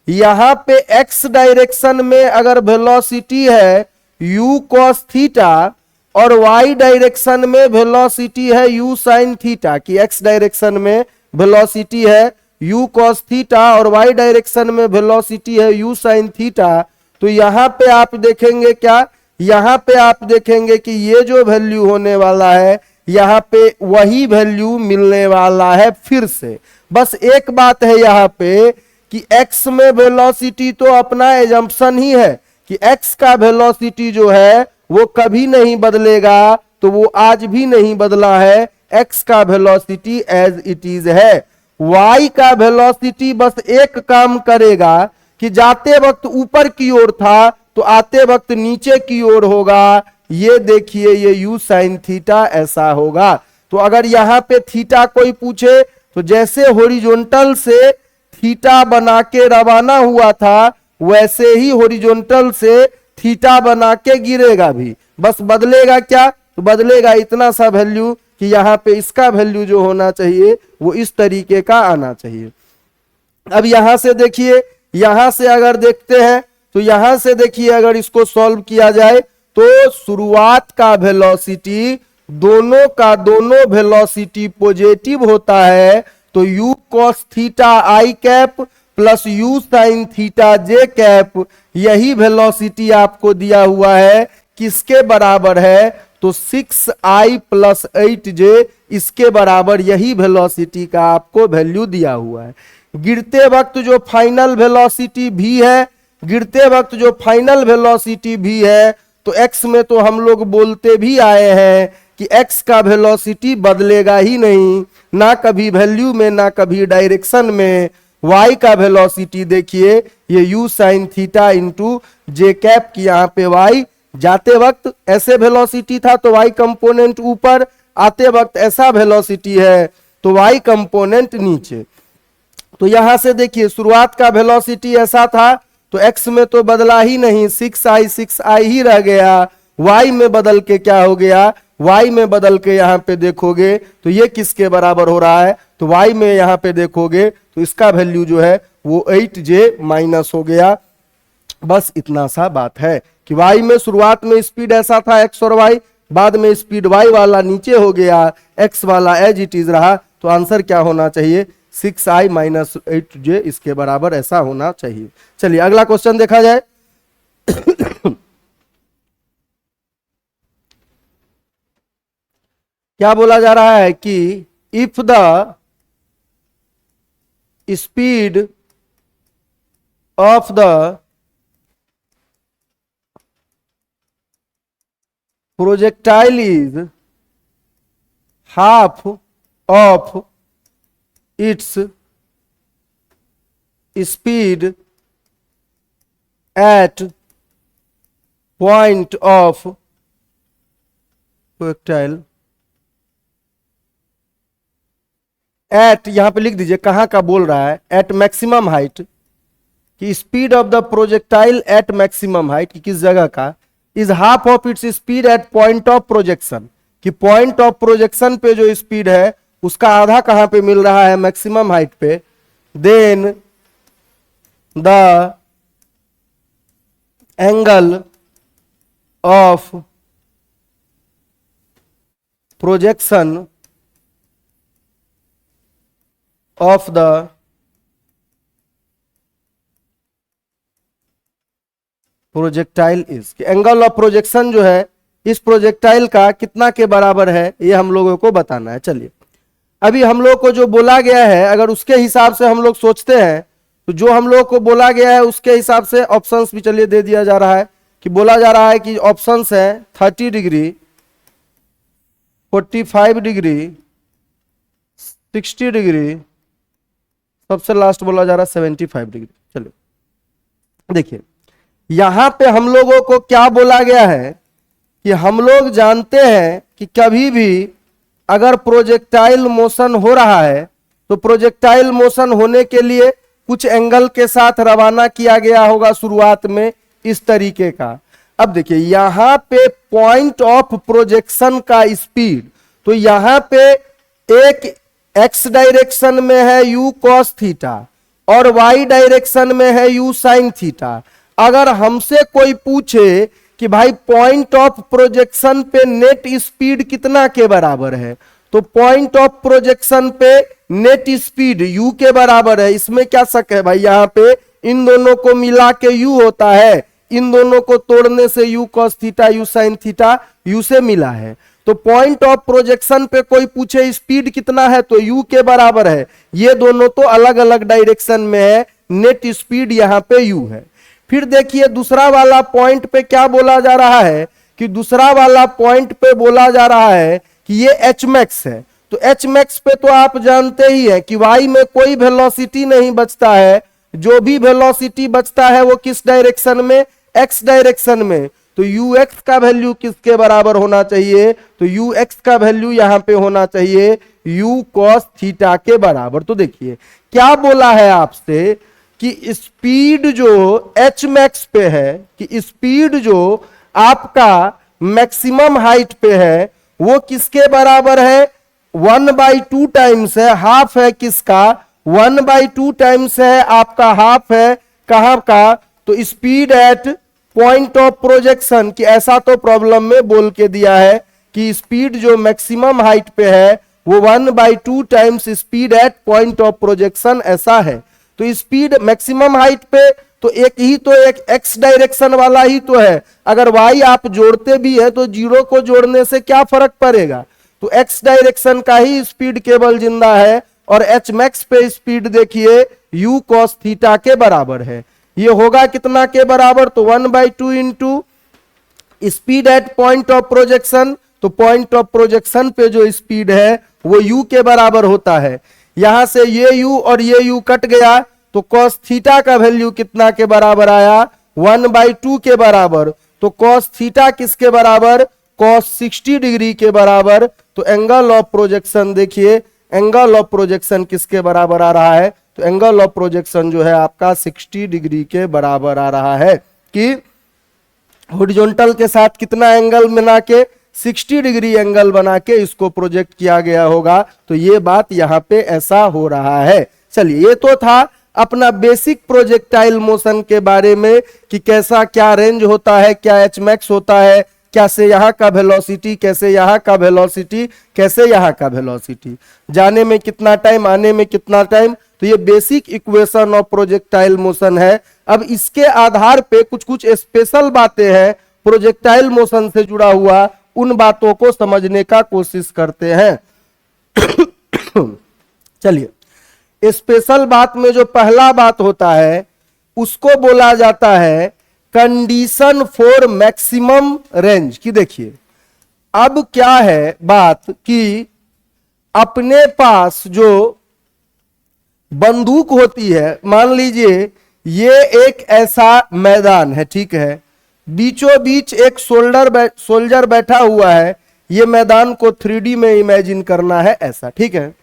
A: यहां पे x डायरेक्शन में अगर वेलोसिटी है u cos थीटा और y डायरेक्शन में वेलोसिटी है u sin थीटा, कि x डायरेक्शन में वेलोसिटी है u cos थीटा और y डायरेक्शन में वेलोसिटी है u sin थीटा, तो यहां पे आप देखेंगे क्या, यहां पे आप देखेंगे कि ये जो वैल्यू होने वाला है यहां पे वही वैल्यू मिलने वाला है फिर से। बस एक बात है यहां पे कि x में वेलोसिटी तो अपना एजम्पशन ही है कि x का वेलोसिटी जो है वो कभी नहीं बदलेगा, तो वो आज भी नहीं बदला है, x का वेलोसिटी एज इट इज है। y का वेलोसिटी बस एक काम करेगा कि जाते वक्त ऊपर की ओर था तो आते वक्त नीचे की ओर होगा। ये देखिए ये u sin थीटा ऐसा होगा। तो अगर यहां पे थीटा कोई पूछे तो जैसे हॉरिजॉन्टल से थीटा बना के रवाना हुआ था वैसे ही हॉरिजॉन्टल से थीटा बना के गिरेगा भी, बस बदलेगा क्या, तो बदलेगा इतना सा वैल्यू कि यहां पे इसका वैल्यू जो होना चाहिए वो इस तरीके का आना चाहिए। अब यहां से देखिए, यहां से अगर देखते हैं तो यहां से देखिए अगर इसको सॉल्व किया जाए तो शुरुआत का वेलोसिटी दोनों का दोनों वेलोसिटी पॉजिटिव होता है, तो u cos theta i cap plus u sin theta j cap, यही वेलोसिटी आपको दिया हुआ है, किसके बराबर है, तो 6i प्लस 8j इसके बराबर यही वेलोसिटी का आपको वैल्यू दिया हुआ है। गिरते वक्त जो फाइनल वेलोसिटी भी है, गिरते वक्त जो फाइनल वेलोसिटी भी है, तो x में तो हम लोग बोलते भी आए हैं कि x का वेलोसिटी बदलेगा ही नहीं, ना कभी वैल्यू में ना कभी डायरेक्शन में। y का वेलोसिटी देखिए ये u sin theta into j cap की, यहाँ पे y जाते वक्त ऐसे वेलोसिटी था तो y कंपोनेंट ऊपर, आते वक्त ऐसा वेलोसिटी है तो y कंपोनेंट नीचे। तो यहां से देखिए शुरुआत का वेलोसिटी ऐसा था तो x में तो बदला ही नहीं, 6i ही रह गया। y में बदल के क्या हो गया, y में बदल के यहां पे देखोगे तो ये किसके बराबर हो रहा है, तो y में यहां पे देखोगे तो इसका वैल्यू जो है वो 8j माइनस हो गया। बस इतना सा बात है कि y में शुरुआत में स्पीड ऐसा था x और y, बाद में स्पीड y वाला नीचे हो गया, x वाला एज इट इज रहा। तो आंसर क्या होना चाहिए, 6i माइनस 8j इसके बराबर ऐसा होना चाहिए। चलिए अगला क्वेश्चन देखा जाए। क्या बोला जा रहा है कि if the speed of the projectile is half of its speed at point of projectile eight, यहां पे लिख दीजिए कहां का बोल रहा है, एट मैक्सिमम हाइट, कि speed of the projectile eight maximum height, किस जगह का, is half of its speed at point of projection, कि पॉइंट ऑफ प्रोजेक्शन पे जो स्पीड है उसका आधा कहां पे मिल रहा है, मैक्सिमम हाइट पे, then the angle of projection of the projectile is, angle of projection जो है इस प्रोजेक्टाइल का कितना के बराबर है, ये हम लोगों को बताना है। चलिए अभी हम लोग को जो बोला गया है अगर उसके हिसाब से हम लोग सोचते हैं तो जो हम लोग को बोला गया है उसके हिसाब से ऑप्शंस भी चलिए दे दिया जा रहा है, कि बोला जा रहा है कि ऑप्शंस है 30 डिग्री, 45 डिग्री, 60 डिग्री, सबसे लास्ट बोला जा रहा है 75 डिग्री। चलिए देखिए यहां पे हम लोगों को क्या बोला गया है कि हम लोग जानते हैं कि कभी भी अगर प्रोजेक्टाइल मोशन हो रहा है तो प्रोजेक्टाइल मोशन होने के लिए कुछ एंगल के साथ रवाना किया गया होगा शुरुआत में इस तरीके का। अब देखिए यहां पे पॉइंट ऑफ प्रोजेक्शन का स्पीड, तो यहां पे एक एक्स डायरेक्शन में है u cos थीटा और y डायरेक्शन में है u sin थीटा। अगर हमसे कोई पूछे कि भाई पॉइंट ऑफ प्रोजेक्शन पे नेट स्पीड कितना के बराबर है, तो पॉइंट ऑफ प्रोजेक्शन पे नेट स्पीड u के बराबर है, इसमें क्या शक है भाई, यहां पे इन दोनों को मिला के u होता है, इन दोनों को तोड़ने से u cos theta u sin theta u से मिला है। तो पॉइंट ऑफ प्रोजेक्शन पे कोई पूछे स्पीड कितना है तो u के बराबर है, ये दोनों तो अलग अलग डायरेक्शन में है, नेट स्पीड यहां पे u है। फिर देखिए दूसरा वाला पॉइंट पे क्या बोला जा रहा है, कि दूसरा वाला पॉइंट पे बोला जा रहा है कि ये एच मैक्स है। तो एच मैक्स पे तो आप जानते ही है कि वाई में कोई वेलोसिटी नहीं बचता है, जो भी वेलोसिटी बचता है वो किस डायरेक्शन में, एक्स डायरेक्शन में। तो यू एक्स का वैल्यू किसके बराबर होना चाहिए, तो यू एक्स का वैल्यू यहां पे होना चाहिए यू कॉस थीटा के बराबर। तो देखिए क्या बोला है आपसे कि स्पीड जो एच मैक्स पे है, कि स्पीड जो आपका मैक्सिमम हाइट पे है वो किसके बराबर है, 1/2 टाइम्स है, हाफ है किसका, 1/2 टाइम्स है आपका, हाफ है कहां का, तो speed at point of projection, कि ऐसा तो प्रॉब्लम में बोल के दिया है कि स्पीड जो मैक्सिमम हाइट पे है वो 1/2 times speed at point of projection ऐसा है। तो स्पीड मैक्सिमम हाइट पे तो एक ही तो एक एक्स डायरेक्शन वाला ही तो है, अगर वाई आप जोड़ते भी है तो जीरो को जोड़ने से क्या फर्क पड़ेगा, तो एक्स डायरेक्शन का ही स्पीड केवल जिंदा है और एच मैक्स पे स्पीड देखिए यू कॉस थीटा के बराबर है। ये होगा कितना के बराबर, तो 1/2 into speed at point of projection, तो पॉइंट ऑफ प्रोजेक्शन पे जो स्पीड है वो u के बराबर होता है। यहां से ये u और ये u कट गया तो cos थीटा का वैल्यू कितना के बराबर आया, 1/2 के बराबर। तो cos थीटा किसके बराबर, cos 60 डिग्री के बराबर। तो एंगल ऑफ प्रोजेक्शन देखिए, एंगल ऑफ प्रोजेक्शन किसके बराबर आ रहा है, तो एंगल ऑफ प्रोजेक्शन जो है आपका 60 डिग्री के बराबर आ रहा है, कि हॉरिजॉन्टल के साथ कितना एंगल बना के, 60 डिग्री एंगल बना के इसको प्रोजेक्ट किया गया होगा। तो ये बात यहां पे ऐसा हो रहा है। चलिए ये तो था अपना बेसिक प्रोजेक्टाइल मोशन के बारे में, कि कैसा क्या रेंज होता है, क्या एच मैक्स होता है, कैसे यहाँ का वेलोसिटी, कैसे यहाँ का वेलोसिटी, कैसे यहाँ का वेलोसिटी, जाने में कितना टाइम, आने में कितना टाइम। तो ये basic equation of projectile motion है। अब इसके आधार पे कुछ कुछ स्पेशल बातें हैं प्रोजेक्टाइल मोशन से जुड़ा हुआ, उन बातों को समझने का कोशिश करते हैं। चलिए स्पेशल बात में जो पहला बात होता है उसको बोला जाता है कंडीशन फॉर मैक्सिमम रेंज। की देखिए अब क्या है बात, कि अपने पास जो बंदूक होती है, मान लीजिए ये एक ऐसा मैदान है, ठीक है, बीचों बीच एक सोल्जर बैठा हुआ है, ये मैदान को 3D में इमेजिन करना है ऐसा, ठीक है।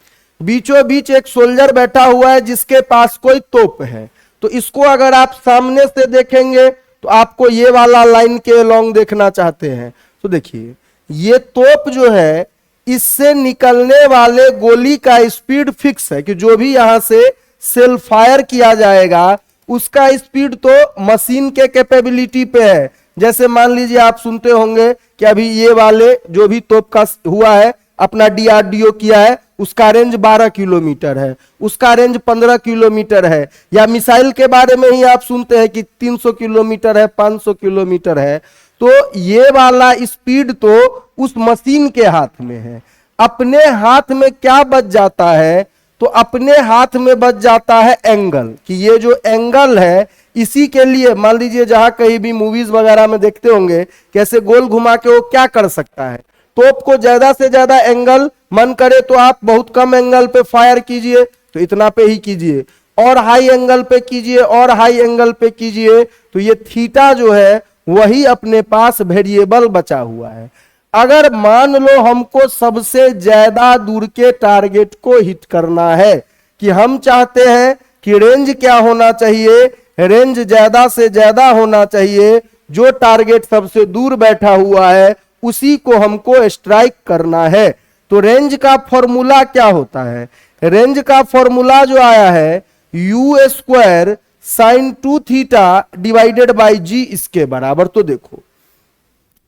A: बीचों बीच एक सोल्जर बैठा हुआ है जिसके पास कोई तोप है। तो इसको अगर आप सामने से देखेंगे तो आपको ये वाला लाइन के अलोंग देखना चाहते हैं तो देखिए, ये तोप जो है इससे निकलने वाले गोली का स्पीड फिक्स है कि जो भी यहां से सेल फायर किया जाएगा उसका स्पीड तो मशीन के कैपेबिलिटी पे है। जैसे मान लीजिए आप सुनते होंगे कि अभी ये वाले जो भी तोप का हुआ है अपना DRDO किया है, उसका रेंज 12 किलोमीटर है, उसका रेंज 15 किलोमीटर है। या मिसाइल के बारे में ही आप सुनते हैं कि 300 किलोमीटर है, 500 किलोमीटर है। तो ये वाला स्पीड तो उस मशीन के हाथ में है। अपने हाथ में क्या बच जाता है, तो अपने हाथ में बच जाता है एंगल, कि ये जो एंगल है इसी के लिए मान लीजिए जहां कहीं भी मूवीज वगैरह में देखते होंगे कैसे गोल घुमा के वो क्या कर सकता है, तोप को ज्यादा से ज्यादा एंगल, मन करे तो आप बहुत कम एंगल पे फायर कीजिए तो इतना पे ही कीजिए, और हाई एंगल पे कीजिए और हाई एंगल पे कीजिए, तो ये थीटा जो है वही अपने पास वेरिएबल बचा हुआ है। अगर मान लो हमको सबसे ज्यादा दूर के टारगेट को हिट करना है, कि हम चाहते हैं कि रेंज क्या होना चाहिए, रेंज ज्यादा से ज्यादा होना चाहिए, जो टारगेट सबसे दूर बैठा हुआ है उसी को हमको स्ट्राइक करना है। तो रेंज का फॉर्मूला क्या होता है, रेंज का फॉर्मूला जो आया है u² sin 2 theta divided by g इसके बराबर। तो देखो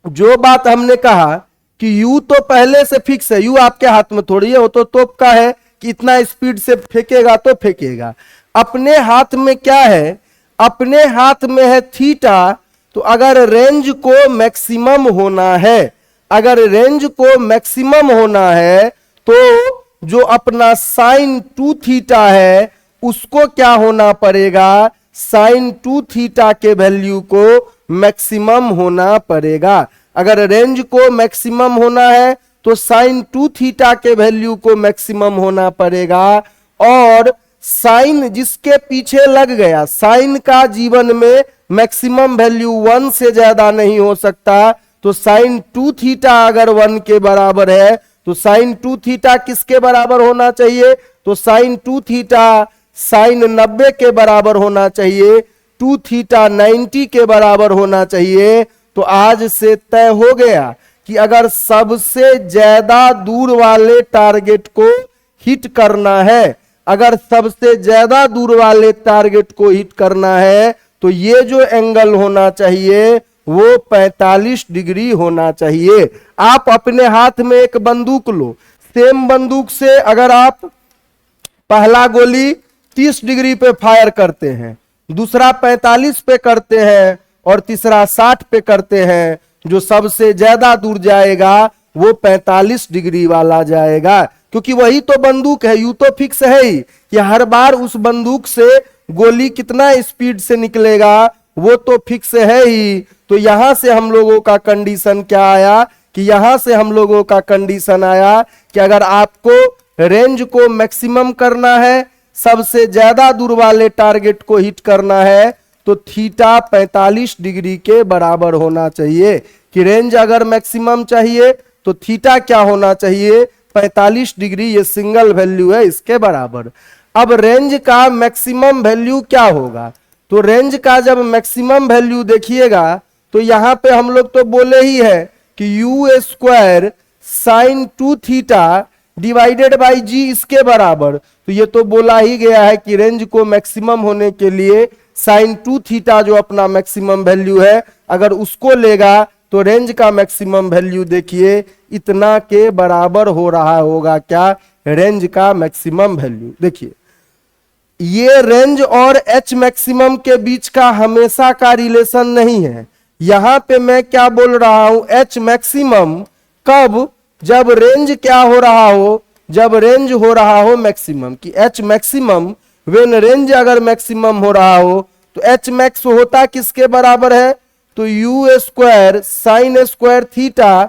A: जो बात हमने कहा कि u तो पहले से फिक्स है, u आपके हाथ में थोड़ी है, वो तो तोप का है कि इतना स्पीड से फेंकेगा तो फेंकेगा। अपने हाथ में क्या है, अपने हाथ में है थीटा। तो अगर रेंज को मैक्सिमम होना है, अगर रेंज को मैक्सिमम होना है तो जो अपना साइन 2 थीटा है उसको क्या होना पड़ेगा, साइन 2 थीटा के वैल्यू को मैक्सिमम होना पड़ेगा। अगर रेंज को मैक्सिमम होना है तो साइन 2 थीटा के वैल्यू को मैक्सिमम होना पड़ेगा। और साइन जिसके पीछे लग गया, साइन का जीवन में मैक्सिमम वैल्यू 1 से ज्यादा नहीं हो सकता। तो साइन 2 थीटा अगर 1 के बराबर है तो साइन 2 थीटा किसके बराबर होना चाहिए, तो साइन 2 थीटा साइन 90 के बराबर होना चाहिए, 2 थीटा 90 के बराबर होना चाहिए। तो आज से तय हो गया कि अगर सबसे ज्यादा दूर वाले टारगेट को हिट करना है, अगर सबसे ज्यादा दूर वाले टारगेट को हिट करना है तो ये जो एंगल होना चाहिए वो 45 डिग्री होना चाहिए। आप अपने हाथ में एक बंदूक लो, सेम बंदूक से अगर आप पहला गोली 30 डिग्री पे फायर करते हैं, दूसरा 45 पे करते हैं और तीसरा 60 पे करते हैं, जो सबसे ज्यादा दूर जाएगा वो 45 डिग्री वाला जाएगा, क्योंकि वही तो बंदूक है। यू तो फिक्स है ही कि हर बार उस बंदूक से गोली कितना स्पीड से निकलेगा वो तो फिक्स है ही। तो यहां से हम लोगों का कंडीशन क्या आया, कि यहां से हम लोगों का कंडीशन आया कि अगर आपको रेंज को मैक्सिमम करना है, सबसे ज्यादा दूर वाले टारगेट को हिट करना है, तो थीटा 45 डिग्री के बराबर होना चाहिए। कि रेंज अगर मैक्सिमम चाहिए तो थीटा क्या होना चाहिए, 45 डिग्री, ये सिंगल वैल्यू है इसके बराबर। अब रेंज का मैक्सिमम वैल्यू क्या होगा, तो रेंज का जब मैक्सिमम वैल्यू देखिएगा तो यहां पे हम लोग तो बोले ही है कि u² sine 2 theta divided by G इसके बराबर। तो ये तो बोला ही गया है कि रेंज को मैक्सिमम होने के लिए साइन 2 थीटा जो अपना मैक्सिमम वैल्यू है अगर उसको लेगा तो रेंज का मैक्सिमम वैल्यू देखिए इतना के बराबर हो रहा होगा। क्या, रेंज का मैक्सिमम वैल्यू देखिए, ये रेंज और एच मैक्सिमम के बीच का हमेशा का रिलेशन नहीं है। यहां पे मैं क्या बोल रहा हूं, एच मैक्सिमम कब, जब रेंज क्या हो रहा हो, जब रेंज हो रहा हो मैक्सिमम, कि एच मैक्सिमम व्हेन रेंज अगर मैक्सिमम हो रहा हो तो एच मैक्स होता किसके बराबर है, तो u² sine square theta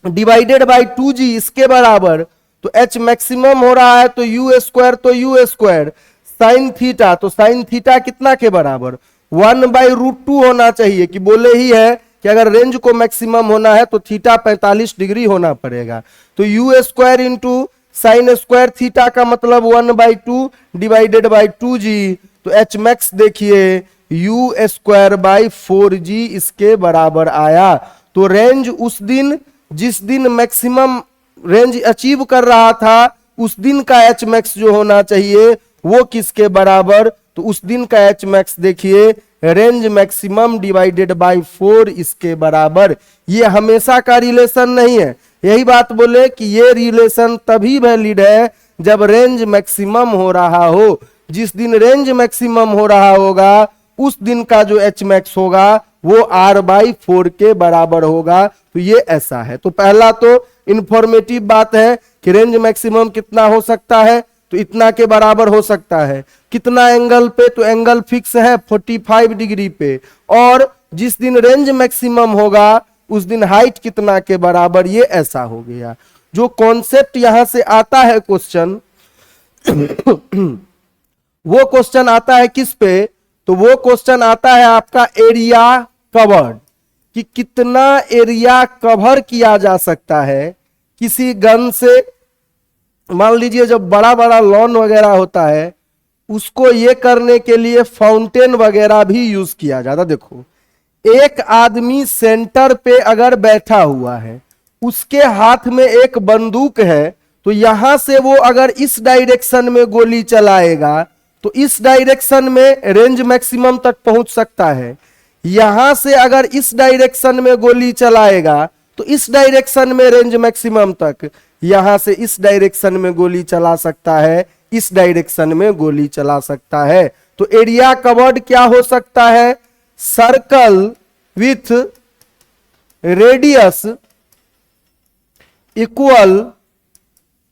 A: divided by 2g इसके बराबर। तो एच मैक्सिमम हो रहा है तो u² तो u² साइन थीटा, तो साइन थीटा कितना के बराबर, 1/√2 होना चाहिए, कि बोले ही है कि अगर रेंज को मैक्सिमम होना है तो थीटा 45 डिग्री होना पड़ेगा। तो U square into sine square theta का मतलब 1/2 डिवाइडेड बाई 2g। तो एच मैक्स देखिए यू स्क्वायर बाई 4g इसके बराबर आया। तो रेंज उस दिन जिस दिन मैक्सिमम रेंज अचीव कर रहा था उस दिन का एच मैक्स जो होना चाहिए वो किसके बराबर, तो उस दिन का एच मैक्स देखिए रेंज मैक्सिमम डिवाइडेड बाय 4 इसके बराबर। ये हमेशा का रिलेशन नहीं है, यही बात बोले कि ये रिलेशन तभी वैलिड है जब रेंज मैक्सिमम हो रहा हो। जिस दिन रेंज मैक्सिमम हो रहा होगा उस दिन का जो एच मैक्स होगा वो r/4 के बराबर होगा। तो ये ऐसा है। तो पहला तो इंफॉर्मेटिव बात है कि रेंज मैक्सिमम कितना हो सकता है, तो इतना के बराबर हो सकता है। कितना एंगल पे, तो एंगल फिक्स है 45 डिग्री पे। और जिस दिन रेंज मैक्सिमम होगा उस दिन हाइट कितना के बराबर, ये ऐसा हो गया। जो कॉन्सेप्ट यहां से आता है क्वेश्चन वो क्वेश्चन आता है किस पे, तो वो क्वेश्चन आता है आपका एरिया कवर्ड, कि कितना एरिया कवर किया जा सकता है किसी गन से। मान लीजिए जब बड़ा बड़ा लॉन वगैरह होता है उसको ये करने के लिए फाउंटेन वगैरह भी यूज किया जाता। देखो एक आदमी सेंटर पे अगर बैठा हुआ है, उसके हाथ में एक बंदूक है, तो यहां से वो अगर इस डायरेक्शन में गोली चलाएगा तो इस डायरेक्शन में रेंज मैक्सिमम तक पहुंच सकता है। यहां से अगर इस डायरेक्शन में गोली चलाएगा तो इस डायरेक्शन में रेंज मैक्सिमम तक, यहां से इस डायरेक्शन में गोली चला सकता है, इस डायरेक्शन में गोली चला सकता है। तो एरिया कवर्ड क्या हो सकता है, circle with radius equal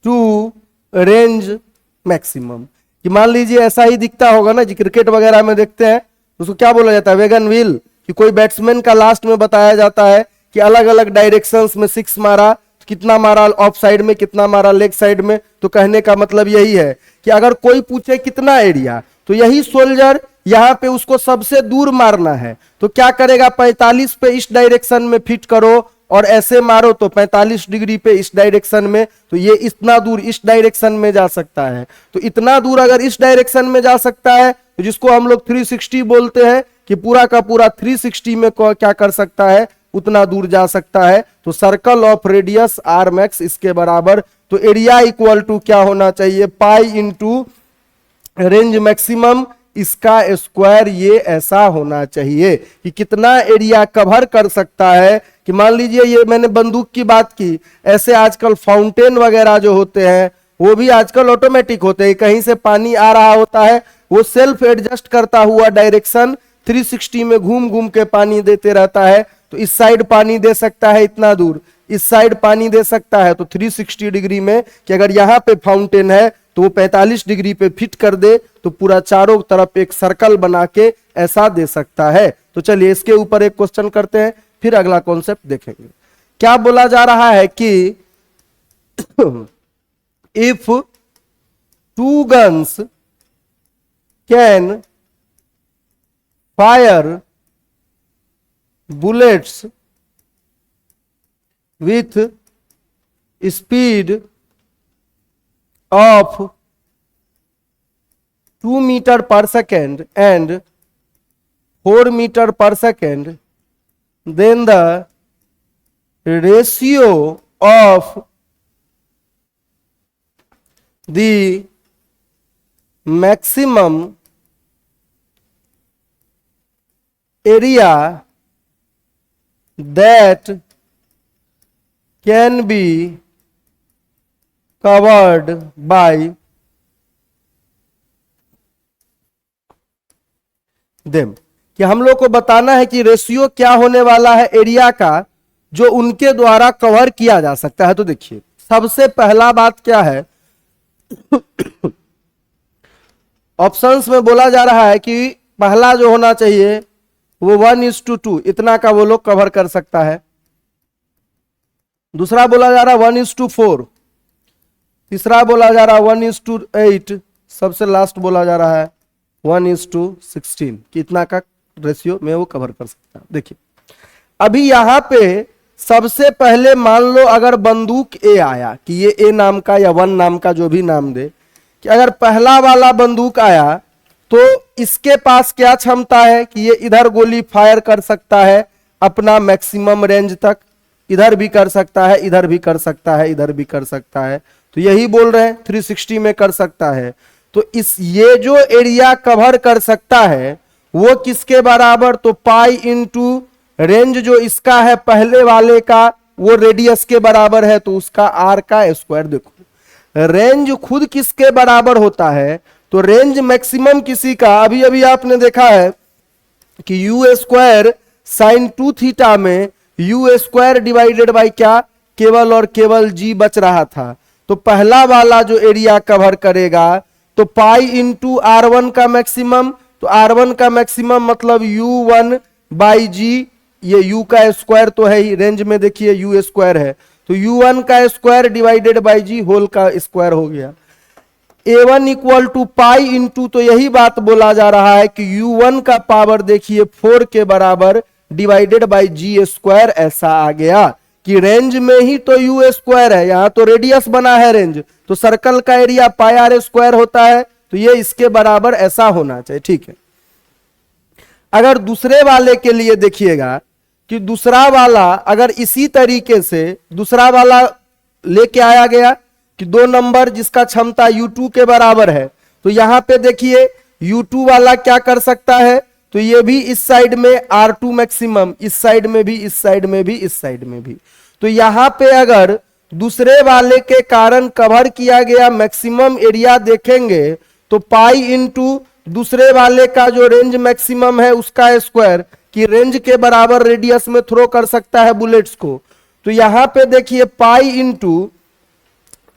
A: to range maximum. कि मान लीजिए ऐसा ही दिखता होगा ना, जी क्रिकेट वगैरह में देखते हैं उसको क्या बोला जाता है, वेगन व्हील, कि कोई बैट्समैन का लास्ट में बताया जाता है कि अलग अलग डायरेक्शंस में 6 मारा, कितना मारा ऑफ साइड में, कितना मारा लेग साइड में। तो कहने का मतलब यही है कि अगर कोई पूछे कितना एरिया, तो यही सोल्जर यहां पे उसको सबसे दूर मारना है तो क्या करेगा, 45 पे इस डायरेक्शन में फिट करो और ऐसे मारो तो 45 डिग्री पे इस डायरेक्शन में, तो ये इतना दूर इस डायरेक्शन में जा सकता है। तो इतना दूर अगर इस डायरेक्शन में जा सकता है तो जिसको हम लोग 360 बोलते हैं, कि पूरा का पूरा 360 में क्या कर सकता है, उतना दूर जा सकता है। तो circle of radius R max इसके बराबर। तो एरिया इक्वल टू क्या होना चाहिए, पाई इंटू रेंज मैक्सिमम इसका स्क्वायर, ये ऐसा होना चाहिए कि कितना एरिया कवर कर सकता है। कि मान लीजिए ये मैंने बंदूक की बात की, ऐसे आजकल फाउंटेन वगैरह जो होते हैं वो भी आजकल ऑटोमेटिक होते हैं। कहीं से पानी आ रहा होता है वो सेल्फ एडजस्ट करता हुआ डायरेक्शन 360 में घूम घूम के पानी देते रहता है। तो इस साइड पानी दे सकता है इतना दूर, इस साइड पानी दे सकता है, तो 360 डिग्री में, कि अगर यहां पे फाउंटेन है तो वो 45 डिग्री पे फिट कर दे तो पूरा चारों तरफ एक सर्कल बना के ऐसा दे सकता है। तो चलिए इसके ऊपर एक क्वेश्चन करते हैं, फिर अगला कॉन्सेप्ट देखेंगे। क्या बोला जा रहा है कि if 2 guns can fire bullets with speed of 2 meter per second and 4 meter per second, then the ratio of the maximum area that can be covered by them, कि हम लोग को बताना है कि रेशियो क्या होने वाला है एरिया का जो उनके द्वारा कवर किया जा सकता है। तो देखिए सबसे पहला बात क्या है, ऑप्शंस में बोला जा रहा है कि पहला जो होना चाहिए वो 1:2 इतना का वो लोग कवर कर सकता है। दूसरा बोला जा रहा है 1:4, तीसरा बोला जा रहा है 1:8, सबसे लास्ट बोला जा रहा है 1:16 कि इतना का रेशियो में वो कवर कर सकता है। देखिए अभी यहां पे सबसे पहले मान लो अगर बंदूक ए आया, कि ये ए नाम का या 1 नाम का जो भी नाम दे, कि अगर पहला वाला बंदूक आया तो इसके पास क्या क्षमता है कि ये इधर गोली फायर कर सकता है अपना मैक्सिमम रेंज तक, इधर भी कर सकता है, इधर भी कर सकता है, इधर भी कर सकता है। तो यही बोल रहे हैं 360 में कर सकता है। तो इस ये जो एरिया कवर कर सकता है वो किसके बराबर, तो पाई इंटू रेंज जो इसका है पहले वाले का वो रेडियस के बराबर है, तो उसका आर का स्क्वायर। देखो रेंज खुद किसके बराबर होता है, तो रेंज मैक्सिमम किसी का, अभी अभी आपने देखा है कि यू स्क्वायर साइन 2 थीटा में यू स्क्वायर डिवाइडेड बाई क्या, केवल और केवल जी बच रहा था। तो पहला वाला जो एरिया कवर करेगा तो पाई इंटू आर वन का मैक्सिमम, तो आर वन का मैक्सिमम मतलब यू वन बाई जी, ये u का स्क्वायर तो है ही, रेंज में देखिए u स्क्वायर है, तो u1 का square divided by g whole का स्क्वायर हो गया। a1 equal to pi into, तो यही बात बोला जा रहा है कि u1 का पावर देखिए 4 के बराबर डिवाइडेड बाई जी स्क्वायर, ऐसा आ गया कि रेंज में ही तो u स्क्वायर है, यहां तो रेडियस बना है रेंज, तो सर्कल का एरिया पाई आर स्क्वायर होता है, तो ये इसके बराबर ऐसा होना चाहिए। ठीक है, अगर दूसरे वाले के लिए देखिएगा कि दूसरा वाला अगर इसी तरीके से दूसरा वाला लेके आया गया कि 2 नंबर जिसका क्षमता U2 के बराबर है, तो यहां पे देखिए U2 वाला क्या कर सकता है, तो ये भी इस साइड में R2 मैक्सिमम, इस साइड में भी, इस साइड में भी, इस साइड में भी। तो यहां पे अगर दूसरे वाले के कारण कवर किया गया मैक्सिमम एरिया देखेंगे तो पाई इंटू दूसरे वाले का जो रेंज मैक्सिमम है उसका स्क्वायर, कि रेंज के बराबर रेडियस में थ्रो कर सकता है बुलेट्स को। तो यहां पे देखिए पाई इंटू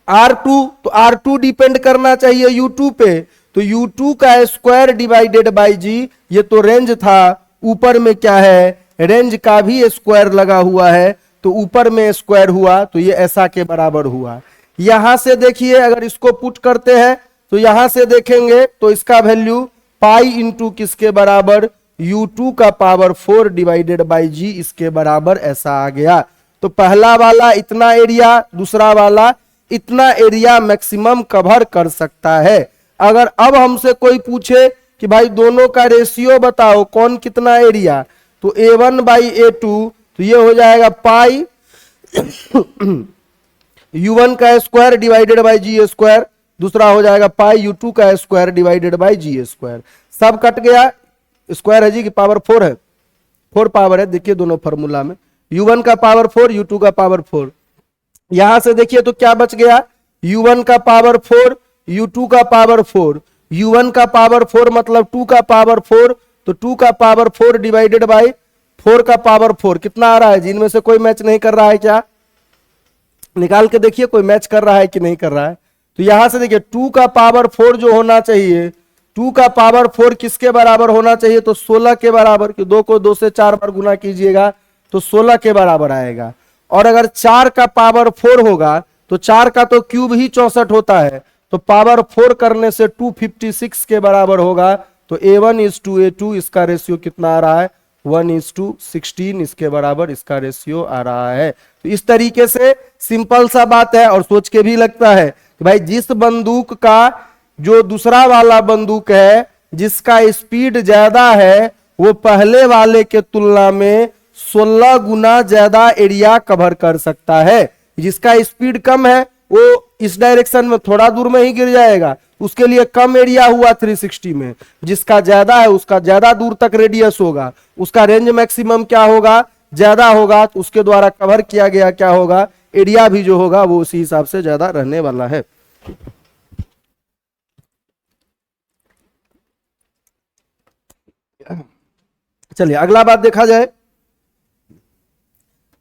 A: R2, तो R2 डिपेंड करना चाहिए U2 पे, तो U2 का स्क्वायर डिवाइडेड बाई जी, ये तो रेंज था, ऊपर में क्या है, रेंज का भी स्क्वायर लगा हुआ है, तो ऊपर में स्क्वायर हुआ, तो ये ऐसा के बराबर हुआ। यहां से देखिए अगर इसको पुट करते हैं तो यहां से देखेंगे तो इसका वैल्यू पाई इंटू किसके बराबर, U2 का पावर 4 डिवाइडेड बाई जी, इसके बराबर ऐसा आ गया। तो पहला वाला इतना एरिया, दूसरा वाला इतना एरिया मैक्सिमम कवर कर सकता है। अगर अब हमसे कोई पूछे कि भाई दोनों का रेशियो बताओ कौन कितना एरिया, तो A1 बाई A2, तो ये हो जाएगा पाई U1 का square divided by ji square, दूसरा हो जाएगा पाई U2 का square divided by ji square. सब कट गया, स्क्वायर है जी की पावर 4 है, 4 पावर है, देखिए दोनों फॉर्मूला में U1 का पावर 4, U2 का पावर 4। यहां से देखिए तो क्या बच गया, U1 का पावर 4, U2 का पावर 4, U1 का पावर 4 मतलब 2 का पावर 4, तो 2 का पावर 4 डिवाइडेड बाई 4 का पावर 4 कितना आ रहा है जी, इनमें से कोई मैच नहीं कर रहा है क्या, निकाल के देखिए कोई मैच कर रहा है कि नहीं कर रहा है। तो यहां से देखिए 2 का पावर 4 जो होना चाहिए, 2 का पावर 4 किसके बराबर होना चाहिए, तो 16 के बराबर, कि 2 को 2 से 4 बार गुना कीजिएगा तो 16 के बराबर आएगा। और अगर 4 का पावर 4 होगा तो 4 का तो क्यूब ही 64 होता है, तो पावर 4 करने से 256 के बराबर होगा। तो A1 इज टू A2, इसका रेशियो कितना आ रहा है, 1:16, इसके बराबर इसका रेशियो आ रहा है। तो इस तरीके से सिंपल सा बात है, और सोच के भी लगता है कि भाई जिस बंदूक का जो दूसरा वाला बंदूक है जिसका स्पीड ज्यादा है वो पहले वाले के तुलना में 16 गुना ज्यादा एरिया कवर कर सकता है। जिसका स्पीड कम है वो इस डायरेक्शन में थोड़ा दूर में ही गिर जाएगा, उसके लिए कम एरिया हुआ 360 में। जिसका ज्यादा है उसका ज्यादा दूर तक रेडियस होगा, उसका रेंज मैक्सिमम क्या होगा, ज्यादा होगा, तो उसके द्वारा कवर किया गया क्या होगा, एरिया भी जो होगा वो उसी हिसाब से ज्यादा रहने वाला है। चलिए अगला बात देखा जाए।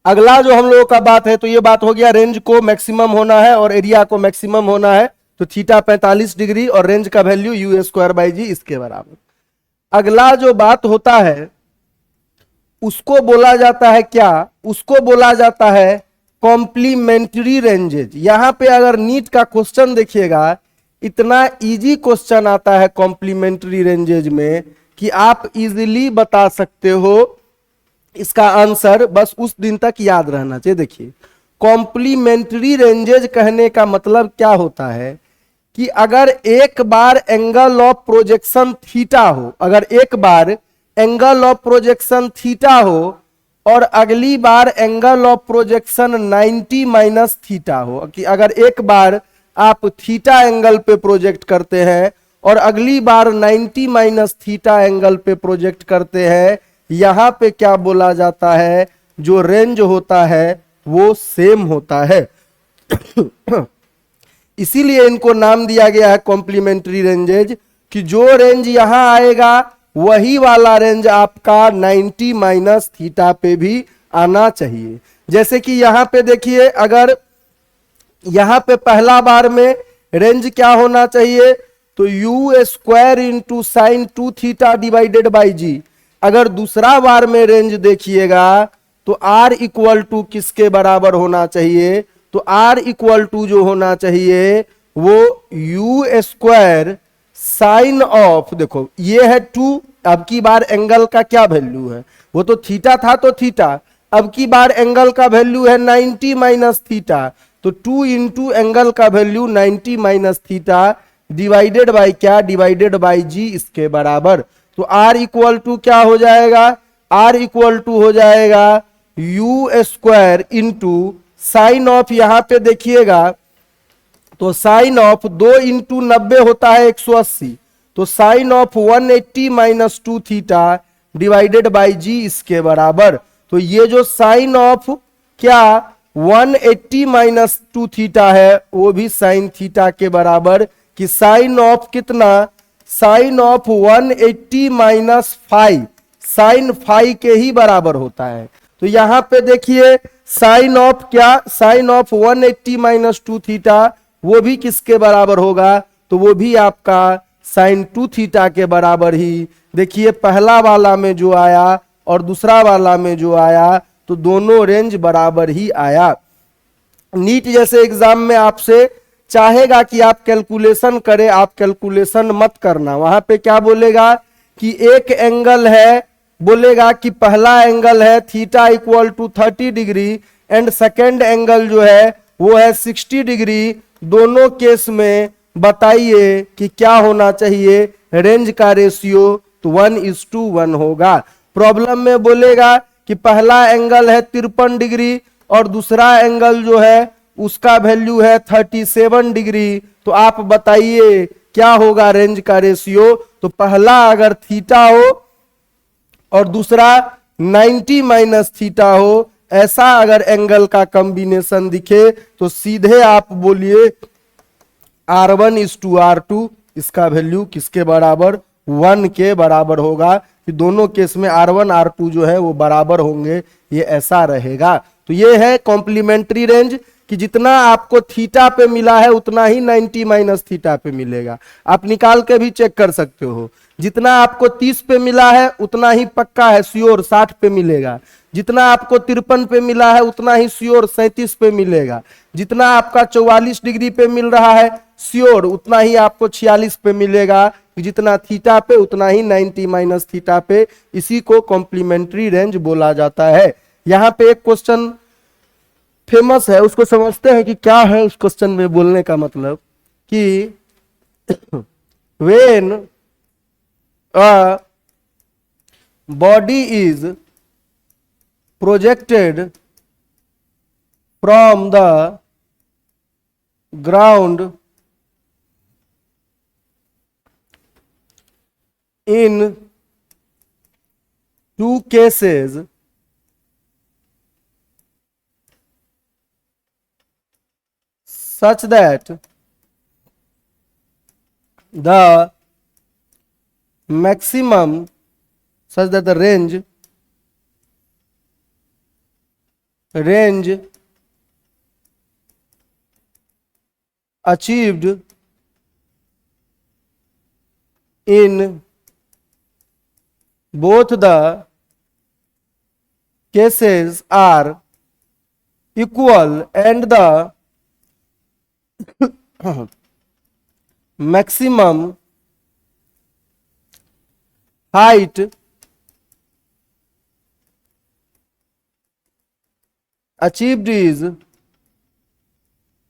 A: अगला जो हम लोगों का बात है, तो ये बात हो गया रेंज को मैक्सिमम होना है और एरिया को मैक्सिमम होना है, तो थीटा 45 डिग्री और रेंज का value you square by G इसके बराबर। अगला जो बात होता है उसको बोला जाता है क्या, उसको बोला जाता है कॉम्प्लीमेंट्री रेंजेज। यहां पे अगर नीट का क्वेश्चन देखिएगा, इतना इजी क्वेश्चन आता है कॉम्प्लीमेंट्री रेंजेज में कि आप इजीली बता सकते हो इसका आंसर बस उस दिन तक याद रहना चाहिए। देखिए, कॉम्प्लीमेंट्री रेंजेज कहने का मतलब क्या होता है कि अगर एक बार एंगल ऑफ प्रोजेक्शन थीटा हो, अगर एक बार एंगल ऑफ प्रोजेक्शन थीटा हो और अगली बार angle of projection 90 minus theta हो, कि अगर एक बार आप थीटा एंगल पे प्रोजेक्ट करते हैं और अगली बार 90 माइनस थीटा एंगल पे प्रोजेक्ट करते हैं, यहां पे क्या बोला जाता है, जो रेंज होता है वो सेम होता है। इसीलिए इनको नाम दिया गया है कॉम्प्लीमेंट्री रेंजेज, कि जो रेंज यहां आएगा वही वाला रेंज आपका 90 माइनस थीटा पे भी आना चाहिए। जैसे कि यहां पे देखिए, अगर यहां पे पहला बार में रेंज क्या होना चाहिए, तो U square into sine 2 theta divided by G. अगर दूसरा बार में रेंज देखिएगा तो आर इक्वल टू किसके बराबर होना चाहिए, तो आर इक्वल टू जो होना चाहिए वो यू स्क्वायर साइन ऑफ, देखो ये है 2, अब की बार एंगल का क्या वैल्यू है, वो तो थीटा था तो थीटा, अब की बार एंगल का वैल्यू है 90 माइनस थीटा, तो 2 इंटू एंगल का value 90 minus theta divided by क्या, डिवाइडेड बाई जी, इसके बराबर। तो आर इक्वल टू क्या हो जाएगा, आर इक्वल टू हो जाएगा you square into sign of, यहां पे देखिएगा तो साइन ऑफ 2 इंटू 90 होता है 180, तो sine of 180 minus 2 theta divided by G, इसके बराबर। तो ये जो साइन ऑफ क्या 180 माइनस 2 थीटा है वो भी साइन थीटा के बराबर, कि साइन ऑफ कितना, साइन ऑफ 180 माइनस 5 साइन 5 के ही बराबर होता है। तो यहां पे देखिए साइन ऑफ क्या, साइन ऑफ 180 माइनस 2 थीटा वो भी किसके बराबर होगा, तो वो भी आपका साइन 2 थीटा के बराबर ही। देखिए पहला वाला में जो आया और दूसरा वाला में जो आया तो दोनों रेंज बराबर ही आया। नीट जैसे एग्जाम में आपसे चाहेगा कि आप कैलकुलेशन करें, आप कैलकुलेशन मत करना। वहां पे क्या बोलेगा कि एक एंगल है, बोलेगा कि पहला एंगल है theta equal to 30 degree and second angle जो है वो है 60 डिग्री। दोनों केस में बताइए कि क्या होना चाहिए, रेंज का रेशियो, तो 1:1 होगा। प्रॉब्लम में बोलेगा कि पहला एंगल है 53 डिग्री और दूसरा एंगल जो है उसका वैल्यू है 37 डिग्री, तो आप बताइए क्या होगा रेंज का रेशियो। तो पहला अगर थीटा हो और दूसरा 90 माइनस थीटा हो, ऐसा अगर एंगल का कॉम्बिनेशन दिखे तो सीधे आप बोलिए R1:R2, इसका वैल्यू किसके बराबर, 1 के बराबर होगा, कि दोनों केस में R1 R2 जो है वो बराबर होंगे, ये ऐसा रहेगा। तो ये है कॉम्प्लीमेंट्री रेंज, कि जितना आपको थीटा पे मिला है उतना ही 90 माइनस थीटा पे मिलेगा। आप निकाल के भी चेक कर सकते हो, जितना आपको 30 पे मिला है उतना ही पक्का है श्योर 60 पे मिलेगा, जितना आपको 53 पे मिला है उतना ही श्योर 37 पे मिलेगा, जितना आपका 44 डिग्री पे मिल रहा है श्योर उतना ही आपको 46 पे मिलेगा, जितना थीटा पे उतना ही 90 माइनस थीटा पे। इसी को कॉम्प्लीमेंट्री रेंज बोला जाता है। यहां पे एक क्वेश्चन फेमस है, उसको समझते हैं कि क्या है उस क्वेश्चन में बोलने का मतलब, कि when a body is projected from the ground in 2 cases such that the maximum, such that the range achieved in both the cases are equal and the maximum height achieved is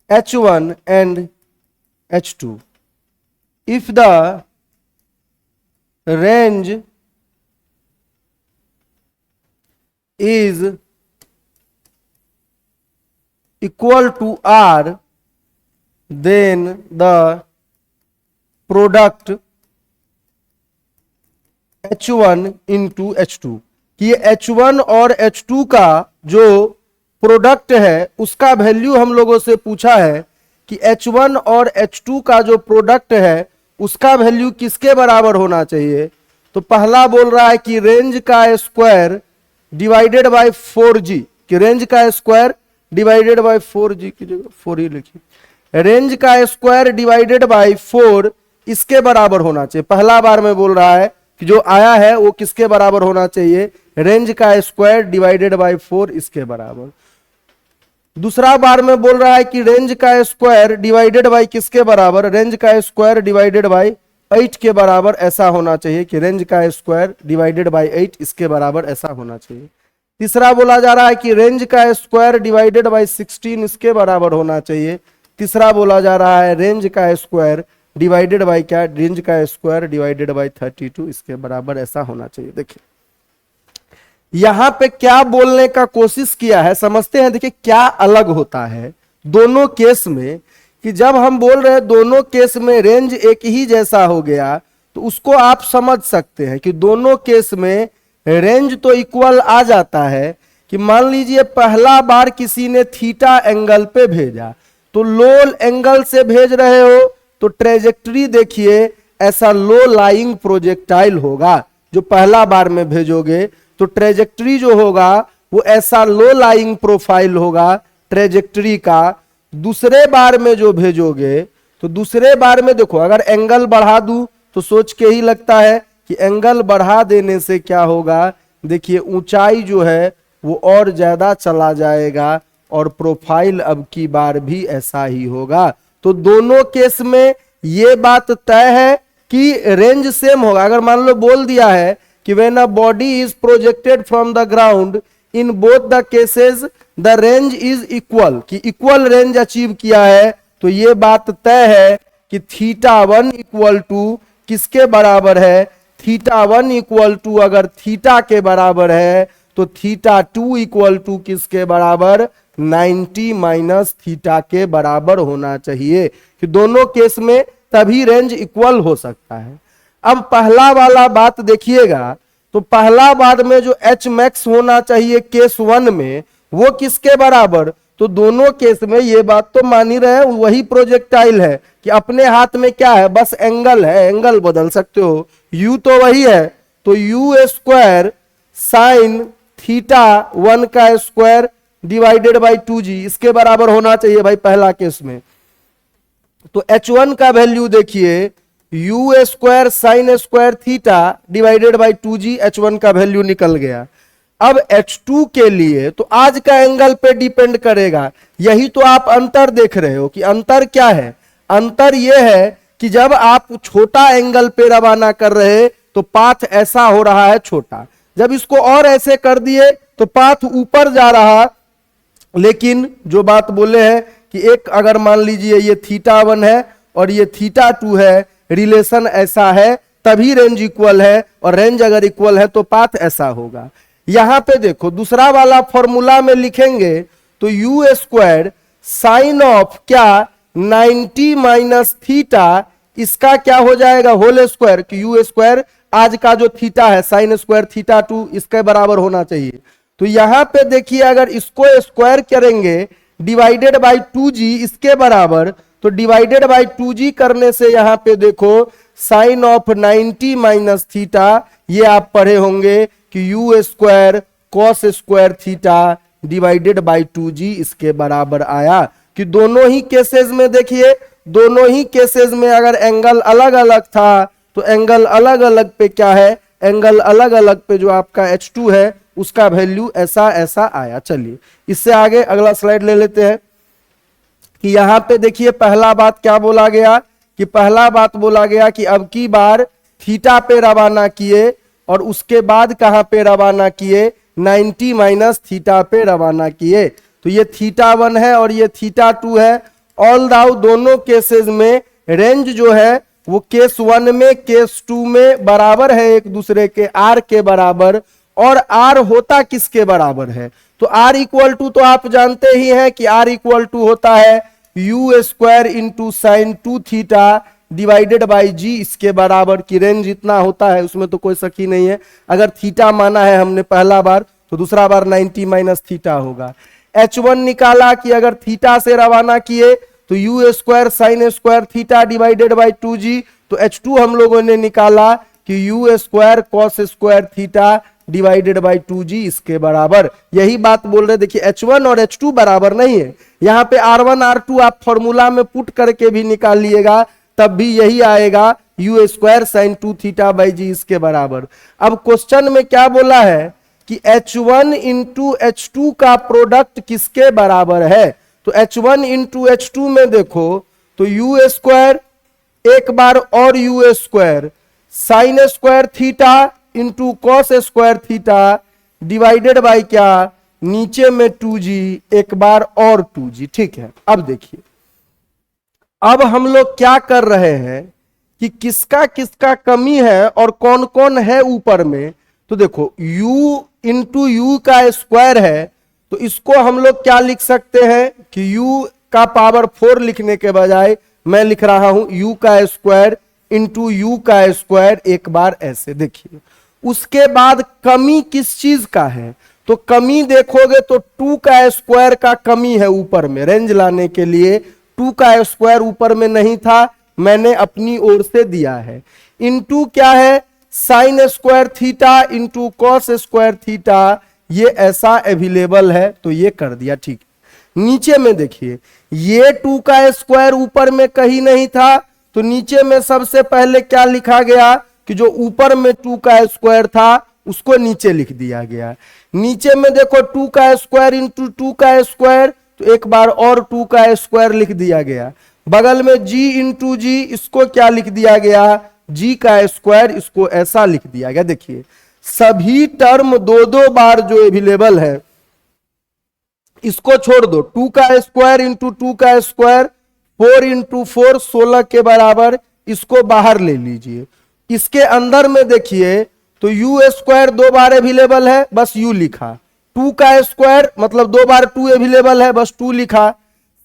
A: H1 and H2 if the range is equal to R, then the product H1 into H2 कि H1 और H2 का जो product है उसका value हम लोगों से पूछा है कि H1 और H2 का जो प्रोडक्ट है उसका वैल्यू किसके बराबर होना चाहिए। तो पहला बोल रहा है कि रेंज का स्क्वायर डिवाइडेड बाय 4g, कि रेंज का स्क्वायर डिवाइडेड बाय 4g की जगह 4 ही लिखिए, रेंज का स्क्वायर डिवाइडेड बाय 4 इसके बराबर होना चाहिए। पहला बार में बोल रहा है कि जो आया है वो किसके बराबर होना चाहिए, रेंज का स्क्वायर डिवाइडेड बाय 4 इसके बराबर। दूसरा बार में बोल रहा है कि रेंज का स्क्वायर डिवाइडेड बाय किसके बराबर, रेंज का स्क्वायर डिवाइडेड बाय 8 के बराबर ऐसा होना चाहिए कि रेंज का स्क्वायर डिवाइडेड बाय 8 इसके बराबर ऐसा होना चाहिए। तीसरा बोला जा रहा है कि रेंज का स्क्वायर डिवाइडेड बाय 16 इसके बराबर होना चाहिए। तीसरा बोला जा रहा है रेंज का स्क्वायर डिवाइडेड बाय क्या, रेंज का स्क्वायर डिवाइडेड बाय 32 इसके बराबर ऐसा होना चाहिए। देखिए यहां पे क्या बोलने का कोशिश किया है, समझते हैं। देखिए क्या अलग होता है दोनों केस में, कि जब हम बोल रहे हैं दोनों केस में रेंज एक ही जैसा हो गया तो उसको आप समझ सकते हैं कि दोनों केस में रेंज तो इक्वल आ जाता है। कि मान लीजिए पहला बार किसी ने थीटा एंगल पे भेजा तो लो एंगल से भेज रहे हो तो ट्रेजेक्टरी देखिए ऐसा लो लाइंग प्रोजेक्टाइल होगा। जो पहला बार में भेजोगे तो ट्रेजेक्टरी जो होगा वो ऐसा लो लाइंग प्रोफाइल होगा ट्रेजेक्टरी का। दूसरे बार में जो भेजोगे तो दूसरे बार में देखो अगर एंगल बढ़ा दूं तो सोच के ही लगता है कि एंगल बढ़ा देने से क्या होगा, देखिए ऊंचाई जो है वो और ज्यादा चला जाएगा और प्रोफाइल अब की बार भी ऐसा ही होगा। तो दोनों केस में ये बात तय है कि रेंज सेम होगा। अगर मान लो बोल दिया है कि when a body is projected from the ground in both the cases the range is equal, कि इक्वल रेंज अचीव किया है, तो ये बात तय है कि थीटा 1 इक्वल टू किसके बराबर है, थीटा 1 इक्वल टू अगर थीटा के बराबर है तो थीटा 2 इक्वल टू किसके बराबर, 90 माइनस थीटा के बराबर होना चाहिए। कि दोनों केस में तभी रेंज इक्वल हो सकता है। अब पहला वाला बात देखिएगा तो पहला बार में जो एच मैक्स होना चाहिए केस 1 में वो किसके बराबर, तो दोनों केस में ये बात तो मान ही रहे वही प्रोजेक्टाइल है कि अपने हाथ में क्या है, बस एंगल है, एंगल बदल सकते हो, यू तो वही है। तो यू स्क्वायर साइन थीटा 1 का स्क्वायर डिवाइडेड बाय 2g इसके बराबर होना चाहिए भाई पहला केस में। तो h1 का वैल्यू देखिए you square sine square theta divided by 2g, h1 का वैल्यू निकल गया। अब h2 के लिए तो आज का एंगल पे डिपेंड करेगा। यही तो आप अंतर देख रहे हो कि अंतर क्या है, अंतर यह है कि जब आप छोटा एंगल पे रवाना कर रहे तो पाथ ऐसा हो रहा है छोटा, जब इसको और ऐसे कर दिए तो पाथ ऊपर जा रहा। लेकिन जो बात बोले हैं कि एक अगर मान लीजिए ये थीटा 1 है और ये थीटा 2 है, रिलेशन ऐसा है तभी रेंज इक्वल है, और रेंज अगर इक्वल है तो पाथ ऐसा होगा। यहां पे देखो दूसरा वाला फॉर्मूला में लिखेंगे तो यू स्क्वायर साइन ऑफ क्या 90 माइनस थीटा, इसका क्या हो जाएगा होल स्क्वायर, कि यू स्क्वायर आज का जो थीटा है साइन स्क्वायर थीटा 2 इसके बराबर होना चाहिए। तो यहां पे देखिए अगर इसको स्क्वायर करेंगे डिवाइडेड बाय 2g इसके बराबर, तो डिवाइडेड बाय 2g करने से यहां पे देखो साइन ऑफ 90 माइनस थीटा, ये आप पढ़े होंगे कि you square cos square theta divided by 2g इसके बराबर आया। कि दोनों ही केसेस में देखिए, दोनों ही केसेस में अगर एंगल अलग अलग था तो एंगल अलग अलग पे क्या है, एंगल अलग अलग पे जो आपका h2 है उसका वैल्यू ऐसा ऐसा आया। चलिए इससे आगे अगला स्लाइड ले लेते हैं कि यहां पे देखिए पहला बात क्या बोला गया, कि पहला बात बोला गया कि अब की बार थीटा पे रवाना किए और उसके बाद कहां पे रवाना किए, 90 माइनस थीटा पे रवाना किए। तो ये θ1 है और ये θ2 है। ऑल दाउ दोनों केसेस में रेंज जो है वो केस 1 में केस 2 में बराबर है एक दूसरे के, r के बराबर। और r होता किसके बराबर है? तो r इक्वल टू तो आप जानते ही हैं कि r इक्वल टू होता है u square into sine 2 theta divided by G, इसके बराबर की रेंज इतना होता है, उसमें तो कोई शक ही नहीं है। अगर थीटा माना है हमने पहला बार तो दूसरा बार 90 माइनस थीटा होगा। h1 निकाला कि अगर थीटा से रवाना किए तो u square sine square theta divided by 2g, तो h2 हम लोगों ने निकाला कि u square cos square theta divided by 2g इसके बराबर। यही बात बोल रहे, देखिए h1 और h2 बराबर नहीं है। यहाँ पे r1 r2 आप फॉर्मूला में पुट करके भी निकाल लिएगा तब भी यही आएगा u square sine 2 theta by G इसके बराबर। अब क्वेश्चन में क्या बोला है कि h1 इंटू h2 का प्रोडक्ट किसके बराबर है? तो h1 इंटू h2 में देखो तो u स्क्वायर एक बार और u square sine square theta into cos square theta divided by क्या, नीचे में 2g एक बार और 2g। ठीक है, अब देखिए अब हम लोग क्या कर रहे हैं कि किसका किसका कमी है और कौन कौन है ऊपर में। तो देखो u इंटू यू का स्क्वायर है तो इसको हम लोग क्या लिख सकते हैं कि u का पावर 4 लिखने के बजाय मैं लिख रहा हूं u का स्क्वायर इंटू यू का स्क्वायर एक बार ऐसे। देखिए उसके बाद कमी किस चीज का है? तो कमी देखोगे तो 2 का स्क्वायर का कमी है ऊपर में, रेंज लाने के लिए 2 का स्क्वायर ऊपर में नहीं था, मैंने अपनी ओर से दिया है। इनटू क्या है, sine square theta into cos square theta, ये ऐसा अवेलेबल है तो ये कर दिया। ठीक, नीचे में देखिए ये 2 का स्क्वायर ऊपर में कहीं नहीं था तो नीचे में सबसे पहले क्या लिखा गया कि जो ऊपर में 2 का स्क्वायर था उसको नीचे लिख दिया गया। नीचे में देखो 2 का स्क्वायर इंटू 2 का स्क्वायर, तो एक बार और 2 का स्क्वायर लिख दिया गया। बगल में g इंटू जी, इसको क्या लिख दिया गया, g का स्क्वायर, इसको ऐसा लिख दिया गया। देखिए सभी टर्म दो दो बार जो अवेलेबल है इसको छोड़ दो, 2 का स्क्वायर इंटू 2 का स्क्वायर 4 इंटू 4 16 के बराबर, इसको बाहर ले लीजिए। इसके अंदर में देखिए तो u स्क्वायर 2 बार अवेलेबल है, बस u लिखा। 2 का स्क्वायर मतलब 2 बार 2 अवेलेबल है, बस 2 लिखा।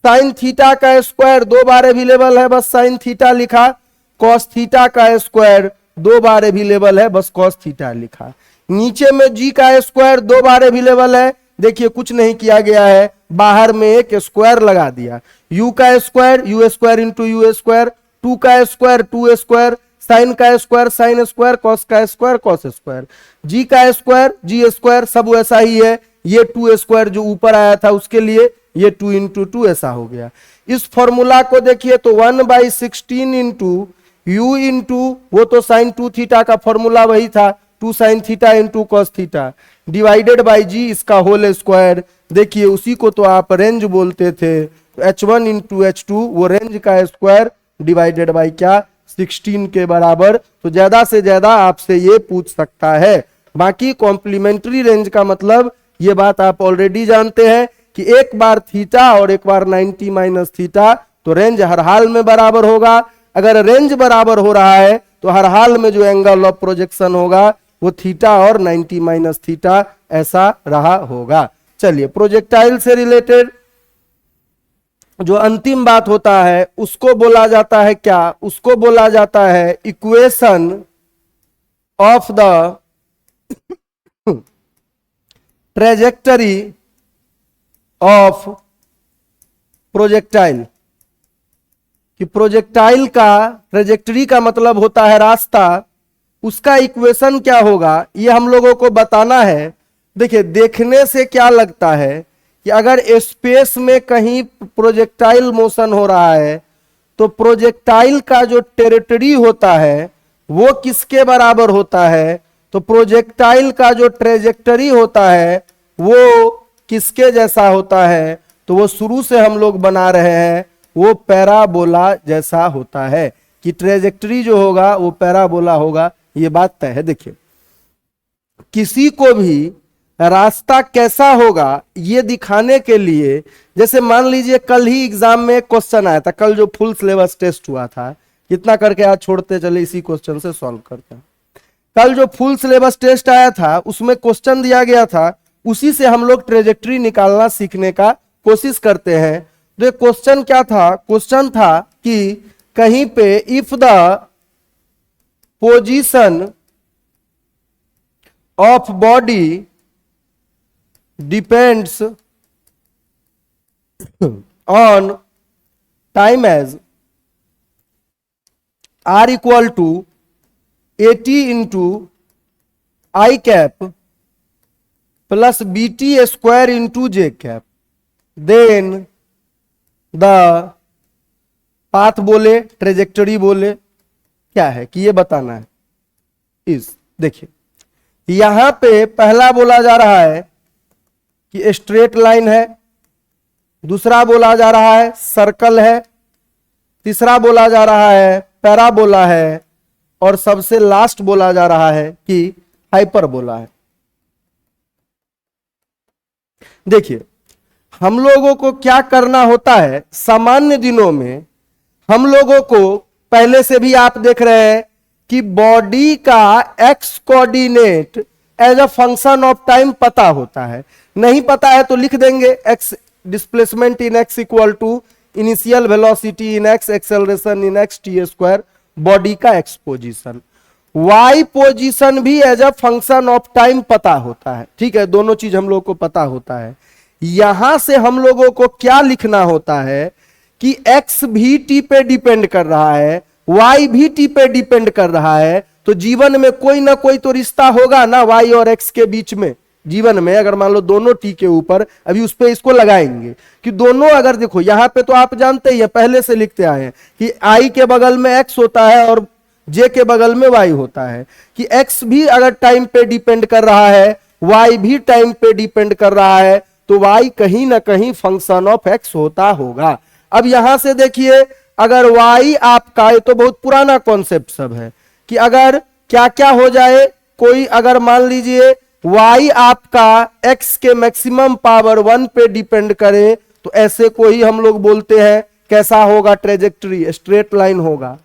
A: साइन थीटा का स्क्वायर 2 बार अवेलेबल है, बस साइन थीटा लिखा। कॉस थीटा का स्क्वायर 2 बार अवेलेबल है, बस कॉस थीटा लिखा। नीचे में g का स्क्वायर 2 बार अवेलेबल है, देखिए कुछ नहीं किया गया है, बाहर में एक स्क्वायर लगा दिया। u का square u square into you square, 2 का स्क्वायर 2 स्क्वायर, साइन का स्क्वायर साइन स्क्वायर, कॉस का स्क्वायर कॉस स्क्वायर, जी का स्क्वायर जी स्क्वायर, सब वैसा ही है। ये 2 स्क्वायर जो ऊपर आया था उसके लिए ये 2 इंटू 2 ऐसा हो गया। इस फॉर्मूला को देखिए तो 1/16 इंटू यू इंटू वो तो साइन 2 थीटा का फॉर्मूला वही था, 2 sine theta into cos theta divided by G इसका होल स्क्वायर। देखिए उसी को तो आप रेंज बोलते थे, तो h1 इंटू h2 वो रेंज का स्क्वायर डिवाइडेड बाई क्या 16 के बराबर। तो ज्यादा से ज्यादा आपसे ये पूछ सकता है। बाकी कॉम्प्लीमेंट्री रेंज का मतलब ये बात आप ऑलरेडी जानते हैं कि एक बार थीटा और एक बार 90 माइनस थीटा, तो रेंज हर हाल में बराबर होगा। अगर रेंज बराबर हो रहा है तो हर हाल में जो एंगल ऑफ प्रोजेक्शन होगा वो थीटा और 90 माइनस थीटा ऐसा रहा होगा। चलिए प्रोजेक्टाइल से रिलेटेड जो अंतिम बात होता है उसको बोला जाता है क्या, उसको बोला जाता है equation of the trajectory of projectile. कि प्रोजेक्टाइल का ट्रेजेक्टरी का मतलब होता है रास्ता, उसका इक्वेशन क्या होगा ये हम लोगों को बताना है। देखिए देखने से क्या लगता है कि अगर स्पेस में कहीं प्रोजेक्टाइल मोशन हो रहा है तो प्रोजेक्टाइल का जो टेरिटरी होता है वो किसके बराबर होता है, तो प्रोजेक्टाइल का जो ट्रेजेक्टरी होता है वो किसके जैसा होता है, तो वो शुरू से हम लोग बना रहे हैं वो पैराबोला जैसा होता है। कि ट्रेजेक्टरी जो होगा वो पैराबोला होगा, ये बात तय है। देखिए किसी को भी रास्ता कैसा होगा ये दिखाने के लिए, जैसे मान लीजिए कल ही एग्जाम में क्वेश्चन आया था, कल जो फुल सिलेबस टेस्ट हुआ था, कितना करके आज छोड़ते चले इसी क्वेश्चन से सॉल्व करते हैं। कल जो फुल सिलेबस टेस्ट आया था उसमें क्वेश्चन दिया गया था, उसी से हम लोग ट्रेजेक्ट्री निकालना सीखने का कोशिश करते हैं। तो क्वेश्चन क्या था? क्वेश्चन था कि कहीं पे if the position of body depends on time as r equal to 80 into i cap plus BT square into j cap, then the path बोले, ट्रेजेक्टरी बोले, क्या है कि ये बताना है। इस देखिए यहां पे पहला बोला जा रहा है कि स्ट्रेट लाइन है, दूसरा बोला जा रहा है सर्कल है, तीसरा बोला जा रहा है पैराबोला है, और सबसे लास्ट बोला जा रहा है कि हाइपरबोला है। देखिए हम लोगों को क्या करना होता है, सामान्य दिनों में हम लोगों को पहले से भी आप देख रहे हैं कि बॉडी का x coordinate as a function of time पता होता है। नहीं पता है तो लिख देंगे x displacement in x equal to initial velocity in x acceleration in x t square, body का एक्स पोजीशन। वाई पोजीशन भी as a function of time पता होता है, ठीक है, दोनों चीज हम लोग को पता होता है। यहां से हम लोगों को क्या लिखना होता है कि x भी t पे डिपेंड कर रहा है, y भी t पे डिपेंड कर रहा है, तो जीवन में कोई ना कोई तो रिश्ता होगा ना y और x के बीच में। जीवन में अगर मान लो दोनों t के ऊपर, अभी उस पे इसको लगाएंगे कि दोनों, अगर देखो यहां पे तो आप जानते ही है, पहले से लिखते आए हैं कि i के बगल में x होता है और j के बगल में y होता है, कि x भी अगर टाइम पे डिपेंड कर रहा है, y भी टाइम पे डिपेंड कर रहा है, तो y कहीं ना कहीं फंक्शन ऑफ x होता होगा। अब यहां से देखिए अगर y आपका, ये तो बहुत पुराना कॉन्सेप्ट सब है कि अगर क्या क्या हो जाए, कोई अगर मान लीजिए y आपका x के मैक्सिमम पावर 1 पे डिपेंड करे, तो ऐसे को ही हम लोग बोलते हैं कैसा होगा, ट्रेजेक्टरी स्ट्रेट लाइन होगा।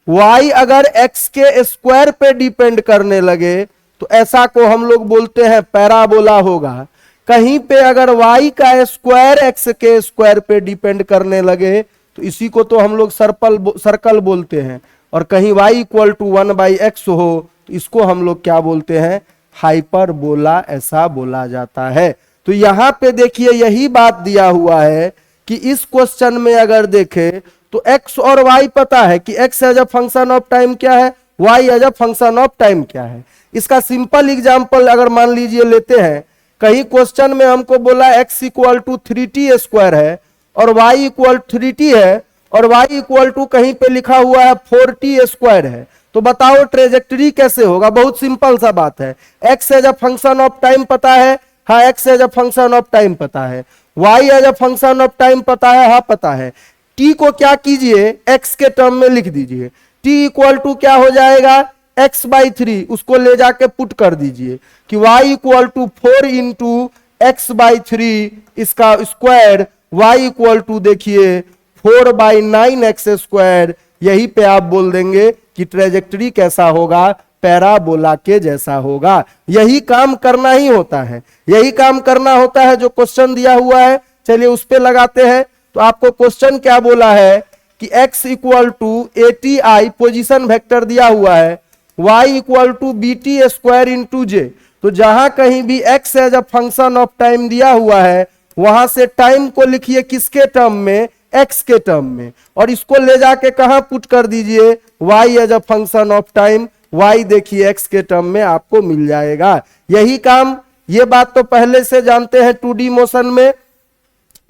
A: y अगर x के स्क्वायर पे डिपेंड करने लगे तो ऐसा को हम लोग बोलते हैं पैराबोला होगा। कहीं पे अगर y का स्क्वायर x के स्क्वायर पे डिपेंड करने लगे तो इसी को तो हम लोग सर्कल बोलते हैं, और कहीं y इक्वल टू 1/x हो तो इसको हम लोग क्या बोलते हैं, हाइपरबोला, ऐसा बोला जाता है। तो यहां पे देखिए यही बात दिया हुआ है कि इस क्वेश्चन में अगर देखें तो x और y पता है कि x as a function of time क्या है, y as a function of time क्या है। इसका सिंपल एग्जांपल अगर मान लीजिए लेते हैं, कहीं क्वेश्चन में हमको बोला x equal to 3t square है और y इक्वल 3t है, और y इक्वल टू कहीं पे लिखा हुआ है 4t स्क्वायर है, तो बताओ ट्रेजेक्टरी कैसे होगा। बहुत सिंपल सा बात है, x as a function of time पता है, हाँ x as a function of time पता है, y as a function of time पता है, हाँ पता है। t को क्या कीजिए, x के टर्म में लिख दीजिए, t इक्वल टू क्या हो जाएगा, x/3, उसको ले जाके पुट कर दीजिए कि y equal to 4 into x/3 इसका स्क्वायर, y इक्वल टू देखिए 4/9x स्क्वायर। यही पे आप बोल देंगे कि ट्रेजेक्टरी कैसा होगा, पैराबोला के जैसा होगा। यही काम करना ही होता है, यही काम करना होता है जो क्वेश्चन दिया हुआ है। चलिए उस पे लगाते हैं। तो आपको क्वेश्चन क्या बोला है कि x equal to 80i position vector दिया हुआ है, y equal to BT square into J. तो जहां कहीं भी x as a function of time दिया हुआ है, वहां से टाइम को लिखिए किसके टर्म में, x के टर्म में, और इसको ले जाके कहां पुट कर दीजिए, y as a function of time, y देखिए x के टर्म में आपको मिल जाएगा। यही काम, ये बात तो पहले से जानते हैं 2D मोशन में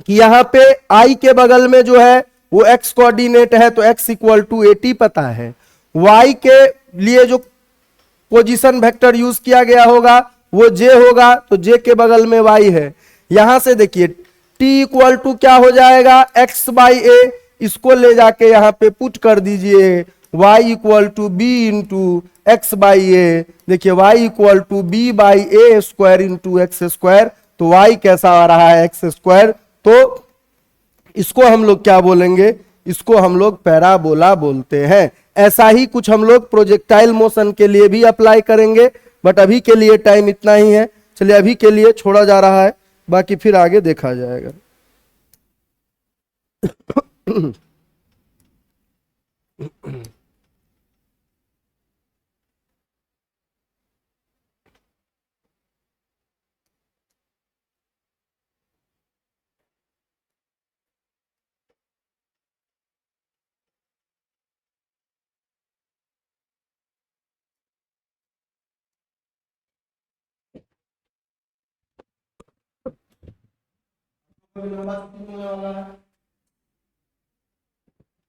A: कि यहां पे i के बगल में जो है वो x कोऑर्डिनेट है, तो x इक्वल टू 80 पता है। y के लिए जो पोजीशन वेक्टर यूज किया गया होगा वो j होगा, तो j के बगल में y है। यहां से देखिए t इक्वल टू क्या हो जाएगा, x/a, इसको ले जाके यहां पे पुट कर दीजिए, y equal to b into x by A, देखिए y equal to B by A square into X square, तो y कैसा आ रहा है एक्स स्क्वायर, तो इसको हम लोग क्या बोलेंगे, इसको हम लोग पैराबोला बोलते हैं। ऐसा ही कुछ हम लोग प्रोजेक्टाइल मोशन के लिए भी अप्लाई करेंगे, बट अभी के लिए टाइम इतना ही है, चलिए अभी के लिए छोड़ा जा रहा है, बाकी फिर आगे देखा जाएगा।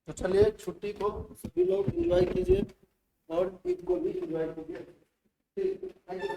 A: तो चलिए छुट्टी को सभी लोग एंजॉय कीजिए और ईद को भी एंजॉय कीजिए। ठीक, थैंक यू।